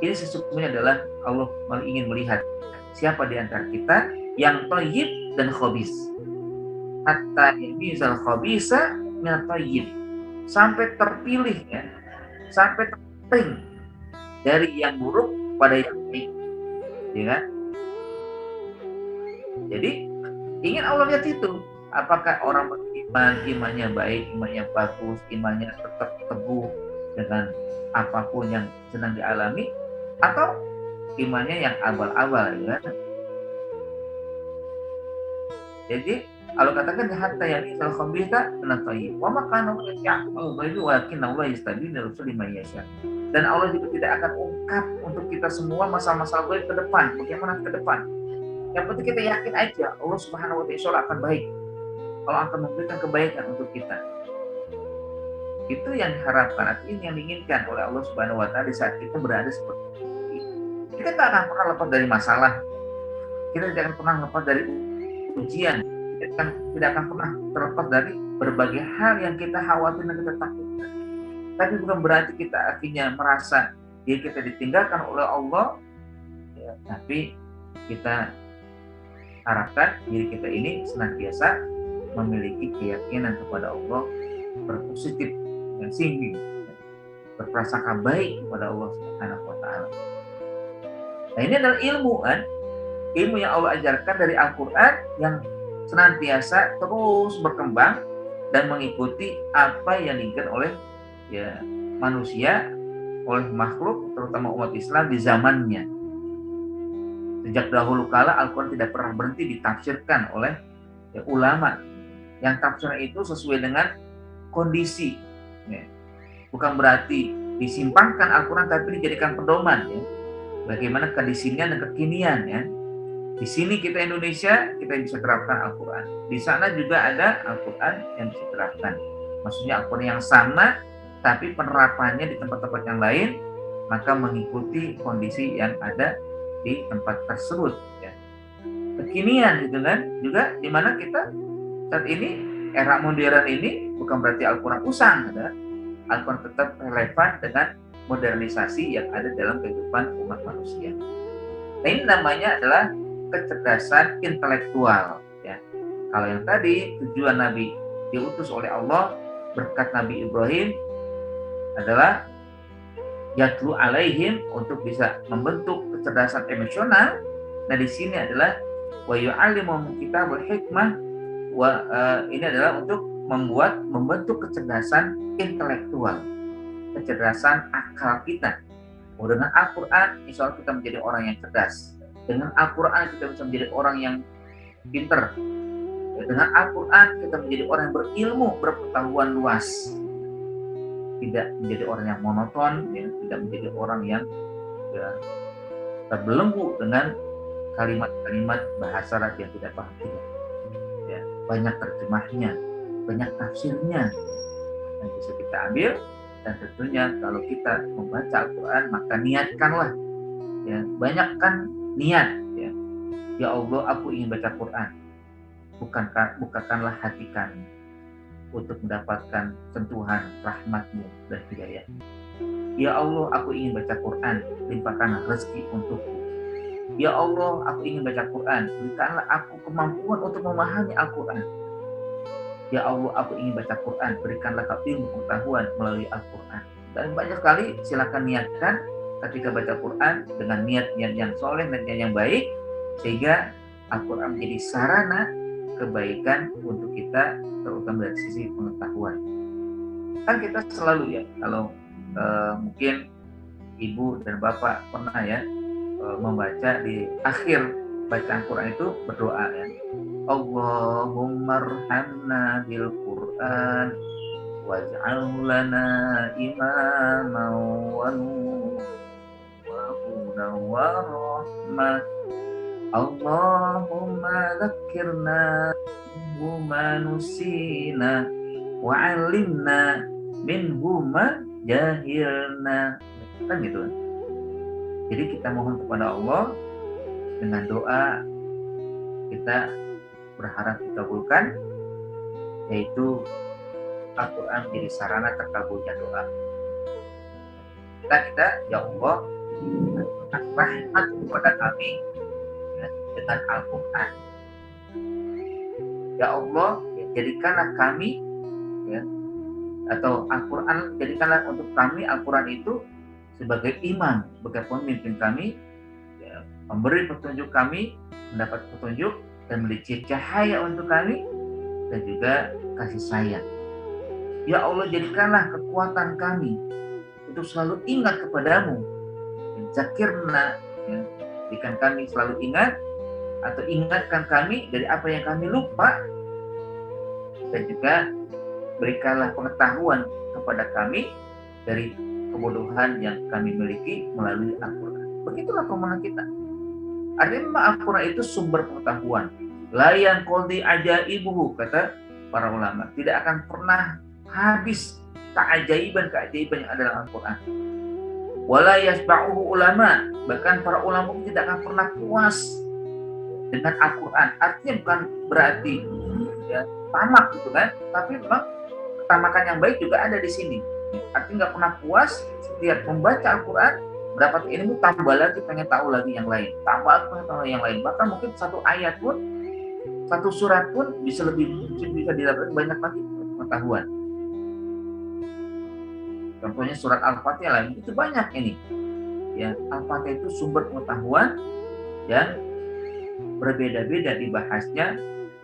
Ini sesungguhnya adalah Allah ingin melihat siapa di antara kita yang thayyib dan khabis. Hatta yamizal khabisa minat thayyib. Sampai terpilih ya, sampai terpilih dari yang buruk pada yang baik, ya kan? Jadi ingin Allah lihat itu, apakah orang beriman, imannya baik, imannya bagus, imannya tetap teguh dengan apapun yang sedang dialami, atau imannya yang abal-abal, ya kan? Jadi Allah katakan hatta yamizal khabitha minat thayyib. Wa ma kana ya'lamu ghaibi walakin Allah yastabilu rusuli man yasha. Dan Allah juga tidak akan ungkap untuk kita semua masalah-masalah baik ke depan, bagaimana ke depan. Yang penting kita yakin aja Allah Subhanahu wa taala akan baik. Allah akan memberikan kebaikan untuk kita. Itu yang diharapkan, artinya yang diinginkan oleh Allah Subhanahu wa taala di saat kita berada seperti ini. Kita tidak akan pernah lepas dari masalah. Kita tidak akan pernah lepas dari ujian. Tidak akan pernah terlepas dari berbagai hal yang kita khawatir dan kita takutkan. Tapi bukan berarti kita akhirnya merasa diri kita ditinggalkan oleh Allah, ya, tapi kita harapkan diri kita ini senantiasa memiliki keyakinan kepada Allah, berpositif dan tinggi, berprasangka baik kepada Allah Subhanahu wa taala. Nah, ini adalah ilmu kan? Ilmu yang Allah ajarkan dari Al-Qur'an yang senantiasa terus berkembang dan mengikuti apa yang diinginkan oleh ya manusia, oleh makhluk, terutama umat Islam di zamannya. Sejak dahulu kala Al-Quran tidak pernah berhenti ditafsirkan oleh ya, ulama. Yang tafsirnya itu sesuai dengan kondisi. Ya. Bukan berarti disimpangkan Al-Quran, tapi dijadikan pedoman. Ya. Bagaimana kondisinya dan kekinian. Ya. Di sini kita Indonesia, kita bisa terapkan Al-Quran. Di sana juga ada Al-Quran yang bisa terapkan. Maksudnya Al-Quran yang sama, tapi penerapannya di tempat-tempat yang lain, maka mengikuti kondisi yang ada di tempat tersebut. Ya. kekinian gitu kan. Juga di mana kita saat ini era modern ini bukan berarti Al-Quran usang, gitu kan. Al-Quran tetap relevan dengan modernisasi yang ada dalam kehidupan umat manusia. Nah, ini namanya adalah kecerdasan intelektual ya. Kalau yang tadi tujuan Nabi diutus oleh Allah berkat Nabi Ibrahim adalah yatlu alaihim, untuk bisa membentuk kecerdasan emosional. Nah, di sini adalah wa yu'allimuhum kitabul hikmah, ini adalah untuk membentuk kecerdasan intelektual, kecerdasan akal kita. Dengan Al-Quran, insya Allah kita menjadi orang yang cerdas. Dengan Al-Quran kita bisa menjadi orang yang pinter. Dengan Al-Quran kita menjadi orang yang berilmu, berpengetahuan luas. Tidak menjadi orang yang monoton, ya. Tidak menjadi orang yang terbelenggu dengan kalimat-kalimat bahasa Arab yang tidak paham. Ya, banyak terjemahnya, banyak tafsirnya yang bisa kita ambil. Dan tentunya kalau kita membaca Al-Quran, maka niatkanlah, ya, banyakkan niat, ya. Ya Allah, aku ingin baca Quran. Bukakanlah hati kami untuk mendapatkan sentuhan rahmat-Mu dan hidayah. Ya Allah, aku ingin baca Quran, limpahkanlah rezeki untukku. Ya Allah, aku ingin baca Quran, berikanlah aku kemampuan untuk memahami Al-Quran. Ya Allah, aku ingin baca Quran, berikanlah ilmu pengetahuan melalui Al-Quran. Dan banyak sekali, silakan niatkan ketika baca Quran dengan niat-niat yang soleh dan niat yang baik, sehingga Al-Quran menjadi sarana kebaikan untuk kita, terutama dari sisi pengetahuan. Kan kita selalu ya, kalau mungkin ibu dan bapak pernah ya membaca di akhir bacaan Quran itu berdoa ya, Allahumma arhamna bil Quran waj'alhu lana imaman wa nuran wa hudan wa rahmah. Allahumma dzakkirna bima nusina wa 'allimna minhu ma jahilna. Kan gitu. Jadi kita mohon kepada Allah dengan doa, kita berharap dikabulkan, yaitu Al-Quran menjadi sarana terkabulnya doa. Kita ya Allah, rahmat kepada kami ya, dengan Al-Quran. Ya Allah, jadikanlah kami ya, atau Al-Quran, jadikanlah untuk kami Al-Quran itu sebagai imam, sebagai pemimpin kami, ya, memberi petunjuk kami, mendapat petunjuk dan menjadi cahaya untuk kami, dan juga kasih sayang. Ya Allah, jadikanlah kekuatan kami untuk selalu ingat kepadamu. Zakirna, ya, jadikan kami selalu ingat, atau ingatkan kami dari apa yang kami lupa, dan juga berikanlah pengetahuan kepada kami dari kebodohan yang kami miliki melalui Al-Quran. Begitulah permohonan kita. Artinya Al-Quran itu sumber pengetahuan. La yanqadi ajaibuhu, kata para ulama. Tidak akan pernah habis keajaiban yang ada dalam Al-Quran. Wala yasba'uhu ulama. Bahkan para ulama tidak akan pernah puas dengan Al-Quran. Artinya bukan berarti ya, tamak gitu kan. Tapi memang ketamakan yang baik juga ada di sini. Artinya nggak pernah puas, setiap membaca Al-Quran, mendapat ilmu, tambah lagi, pengen tahu lagi yang lain, tambah yang lain. Bahkan mungkin satu ayat pun, satu surat pun bisa didapat banyak lagi pengetahuan. Contohnya surat Al-Fatihah lah, itu banyak ini. Ya, Al-Fatihah itu sumber pengetahuan yang berbeda-beda dibahasnya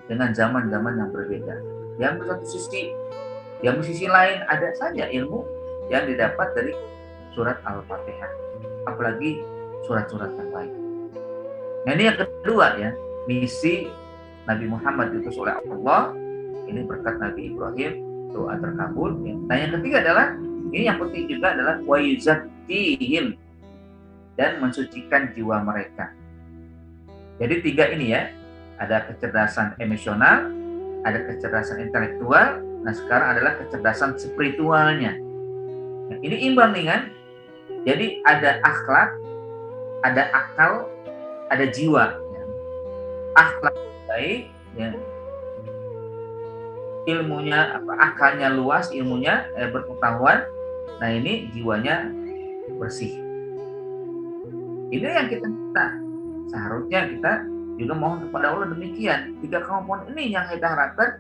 dengan zaman-zaman yang berbeda. Yang satu sisi, yang di sisi lain ada saja ilmu yang didapat dari surat Al-Fatihah, apalagi surat-surat yang lain. Nah, ini yang kedua ya, misi Nabi Muhammad diutus oleh Allah, ini berkat Nabi Ibrahim, doa terkabul ya. Nah, yang ketiga adalah, ini yang penting juga adalah wa yuzakkihim, dan mensucikan jiwa mereka. Jadi tiga ini ya, ada kecerdasan emosional, ada kecerdasan intelektual. Nah, sekarang adalah kecerdasan spiritualnya. Nah, ini imbang nih kan. Jadi ada akhlak, ada akal, ada jiwa. akhlak baik, ya, ilmunya akalnya luas, ilmunya berpengetahuan. Nah ini jiwanya bersih. Ini yang kita minta. Seharusnya kita juga mohon kepada Allah demikian. 3 kemampuan ini yang kita harapkan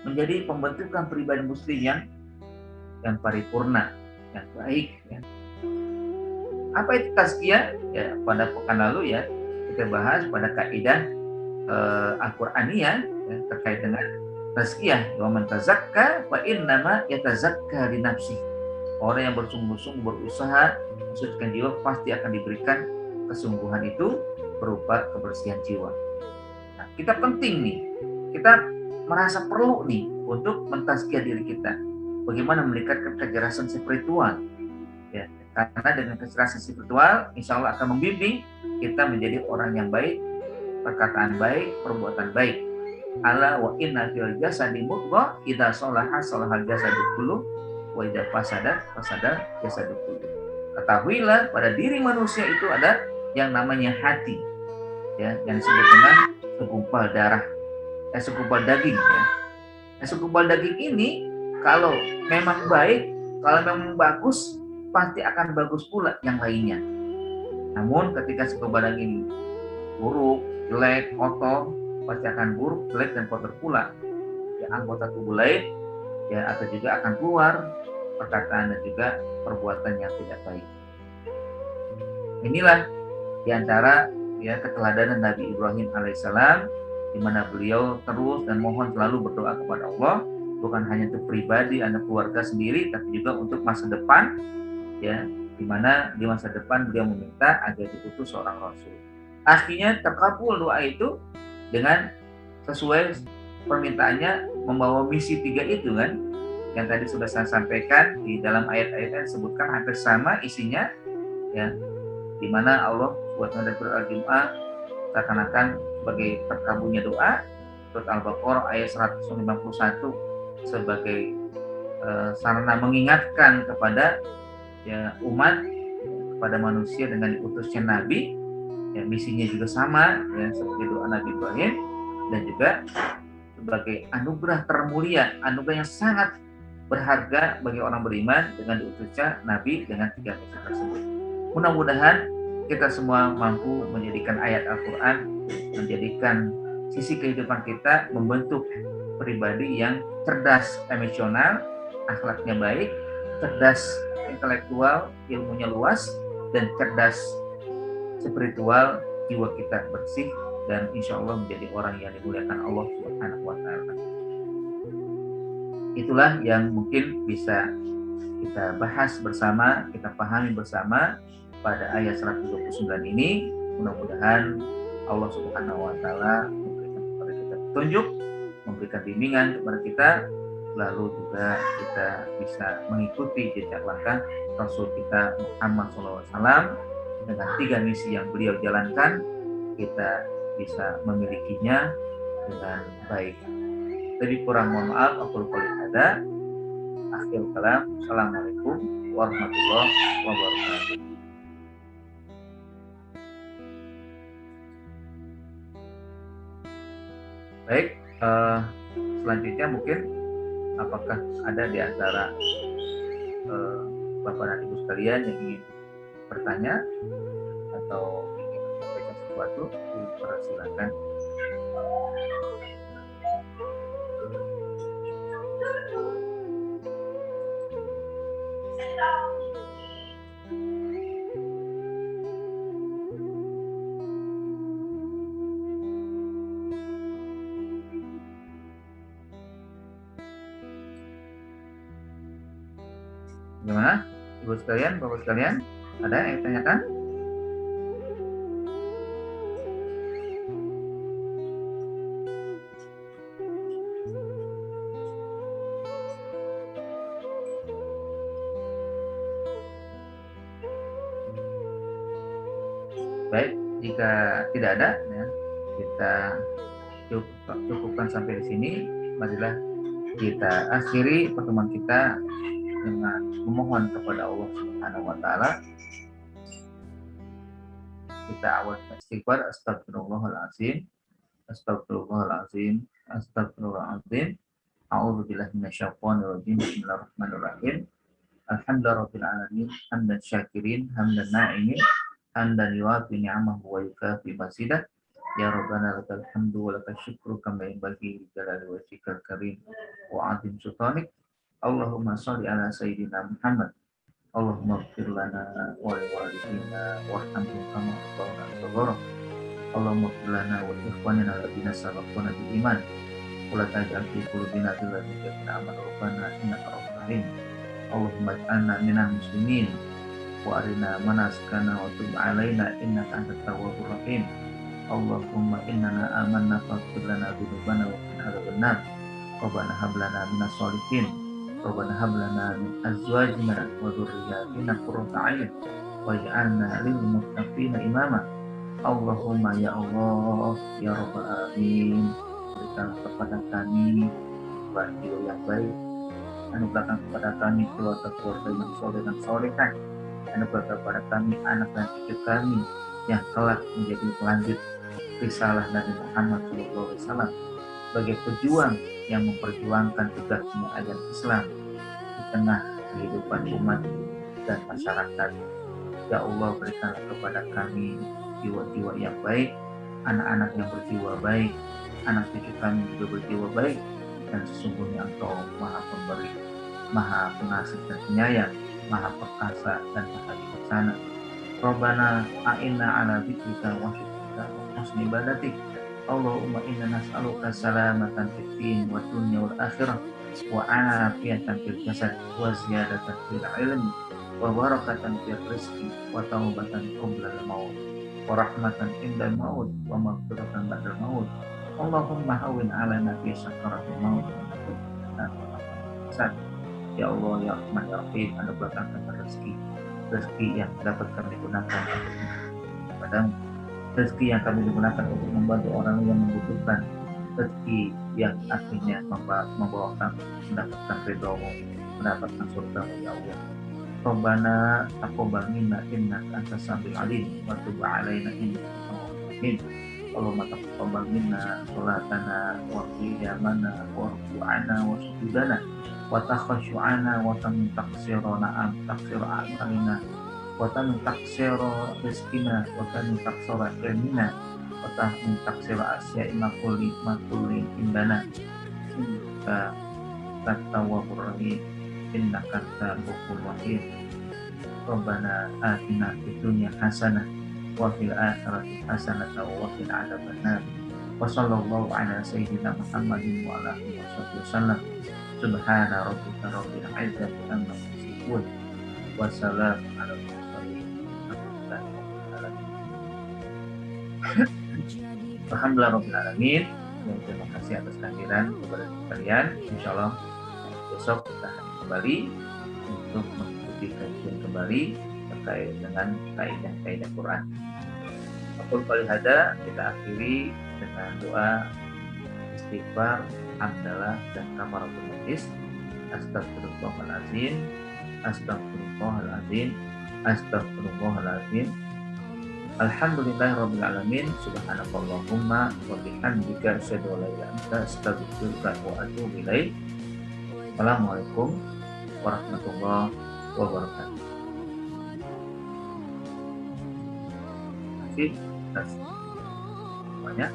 menjadi pembentukan pribadi muslim yang paripurna, yang baik. Ya. Apa itu tazkiyah? Ya, pada pekan lalu ya kita bahas pada kaidah Al-Qur'aniyah ya, terkait dengan tazkiyah. Wa man tazakka fa innama yatazakka li nafsi. Orang yang bersungguh-sungguh berusaha mensucikan jiwa pasti akan diberikan kesungguhan itu berupa kebersihan jiwa. Nah, kita penting nih, kita merasa perlu nih untuk mentazkiyah diri kita. Bagaimana meningkatkan kecerdasan spiritual, ya. Karena dengan kecerdasan spiritual, insya Allah akan membimbing kita menjadi orang yang baik, perkataan baik, perbuatan baik. Ala wa inna fil jasadi mudghah idza shalaha shalahal jasadu kullu wa idza fasada jasadu kullu. Ketahuilah pada diri manusia itu ada yang namanya hati, ya, yang disebut dengan segumpal darah, segumpal daging, ya. Nah, segumpal daging ini kalau memang baik, kalau memang bagus, pasti akan bagus pula yang lainnya. Namun ketika segumpal daging buruk, jelek, kotor, pasti akan buruk, jelek dan kotor pula. Ya, anggota tubuh lain, ya, atau juga akan keluar perkataan dan juga perbuatan yang tidak baik. Inilah diantara ya keteladanan Nabi Ibrahim alaihissalam, di mana beliau terus dan mohon selalu berdoa kepada Allah, bukan hanya untuk pribadi, anak keluarga sendiri, tapi juga untuk masa depan, ya, di mana di masa depan beliau meminta agar diutus seorang rasul. Akhirnya terkabul doa itu dengan sesuai permintaannya, membawa misi 3 itu kan, yang tadi sudah saya sampaikan di dalam ayat-ayat yang disebutkan hampir sama isinya, ya, di mana Allah buat pada surat Al-Jumu'ah seakan-akan sebagai terkabulnya doa. Surat Al-Baqarah ayat 151 sebagai sarana mengingatkan kepada ya umat, kepada manusia dengan diutusnya Nabi, ya, misinya juga sama ya seperti doa Nabi Ibrahim, dan juga sebagai anugerah termulia, anugerah yang sangat berharga bagi orang beriman dengan diutusnya Nabi dengan 3 misi tersebut. Mudah-mudahan kita semua mampu menjadikan ayat Al-Quran, menjadikan sisi kehidupan kita, membentuk pribadi yang cerdas emosional, akhlaknya baik, cerdas intelektual, ilmunya luas, dan cerdas spiritual, jiwa kita bersih, dan insya Allah menjadi orang yang dimuliakan Allah Subhanahu wa Ta'ala. Itulah yang mungkin bisa kita bahas bersama, kita pahami bersama pada ayat 129 ini. Mudah-mudahan Allah Subhanahu wa Ta'ala memberikan kepada kita petunjuk, memberikan bimbingan kepada kita, lalu juga kita bisa mengikuti jejak langkah Rasul kita Muhammad SAW dengan 3 misi yang beliau jalankan. Kita bisa memilikinya dengan baik. Lebih kurang mohon maaf, aku qouli hada. Akhirul kalam. Assalamualaikum warahmatullahi wabarakatuh. Baik, selanjutnya mungkin apakah ada di antara Bapak dan Ibu sekalian yang ingin bertanya atau ingin menyampaikan sesuatu, dipersilakan. Gimana, Ibu sekalian, Bapak sekalian, ada yang ditanyakan? Baik, jika tidak ada, ya, kita cukupkan sampai di sini. Marilah kita akhiri pertemuan kita dengan memohon kepada Allah Subhanahu wa Ta'ala. Kita awal istighfar, astagfirullahaladzim. Astagfirullahalazim. Astagfirullahalazim. A'udzubillahi minasyaitonirrajim. Bismillahirrahmanirrahim. Alhamdulillahirabbil alamin. Hamdan syakirin, hamdan na'imin, hamdan yuwafi ni'amahu wa yukafi mazidah. Ya Rabbana lakal hamdu wa lakal syukru kama yanbaghi li jalali wajhikal karim wa 'azim sultanik. Allahumma shalli ala sayyidina Muhammad. Allahumma ighfir lana wa li walidina warhamhum kama rabbayana shaghira. Allahumma ighfir lana wa li ikhwanina alladziina sabaquna bil iman. Wa la taj'al fi qulubina ghillan lil ladzina amanu rabbana innaka ra'ufur rahim. Allahumma ij'alna minal muslimin wa arina manasikana wa tub 'alaina innaka antat tawwabur rahim. Allahumma innana amanna faghfir lana dzunubana wa qina adzabannar. Rabbana hab lana minas sholihin. Rabbana hab lana min azwajina wa dzurriyyatina qurrata a'yun waj'alna lil muttaqina imama. Allahumma ya Allah ya Rabbal alamin, berikan kepada kami jiwa yang baik, anugerahkan kepada kami keluarga-keluarga yang soleh dan solehah, anugerahkan kepada kami anak dan cucu kami yang kelak menjadi pelanjut risalah Nabi Muhammad SAW sebagai pejuang yang memperjuangkan tegaknya ayat Islam di tengah kehidupan umat dan masyarakat. Ya Allah, berikanlah kepada kami jiwa-jiwa yang baik, anak-anak yang berjiwa baik, anak cucu kami juga berjiwa baik, dan sesungguhnya Engkau Maha Pemberi, Maha Pengasih dan Penyayang, Maha Perkasa dan Maha Bijaksana. Rabbana a'inna ala dzikrika wa syukrika wa husni ibadatik. Allahumma inna nas'aluka salamatan fid din wa dunya wal akhirah wa afiyatan fil jasad wa ziyadatan fil ilmi wa barakatan fil rizqi wa taubatan qabla al maut wa rahmatan indal maut wa maghfiratan ba'dal maut. Allahumma hawwin 'alaina fi sakaratil maut wa nafi'na ya Allah ya Rahman ya Rahim, anugerahkan rezeki yang dapat kami gunakan kepadamu, rezeki yang kami gunakan untuk membantu orang yang membutuhkan, rezeki yang akhirnya membawa kami mendapatkan ridho-Mu, mendapatkan surga-Mu ya Allah. Rabbana taqabbal minna innaka antas samiul alim wa tub 'alaina innaka antal rahim. Allahumma taqabbal minna sholatana wa qiyamana wa ruku'ana wa sujudana wa takhashu'ana wa tamin taqsirana taqsir a'malina wa tamin taqsir rizqina wa tamin taqsir ilmina wa tamin taqsir asya'i makulli indana innaka tawwabur rahim innaka tawwabur rahim. Rabbana atina fid dunya hasanah wa fil akhirati hasanah wa qina adzabannar. Wa sallallahu ala sayyidina Muhammadin wa ala alihi wasallam. Subhana rabbika rabbil izzati amma yasifun wa salamun alal mursalin. Alhamdulillah rabbil alamin. Terima kasih atas kehadiran kepada kalian. Insyaallah besok kita akan kembali untuk mengikuti kajian kembali terkait dengan kaidah-kaidah Quran. Aqul qali hada, kita akhiri dengan doa istighfar, hamdalah dan kafaratul majlis. Astagfirullahalazim, astagfirullahalazim, astagfirullahalazim. Alhamdulillahirabbil alamin. Subhanakallahumma wa bihamdika asyhadu an la ilaha illa anta astaghfiruka wa atubu ilaik. Assalamualaikum warahmatullahi wabarakatuh. Terima kasih atas semuanya.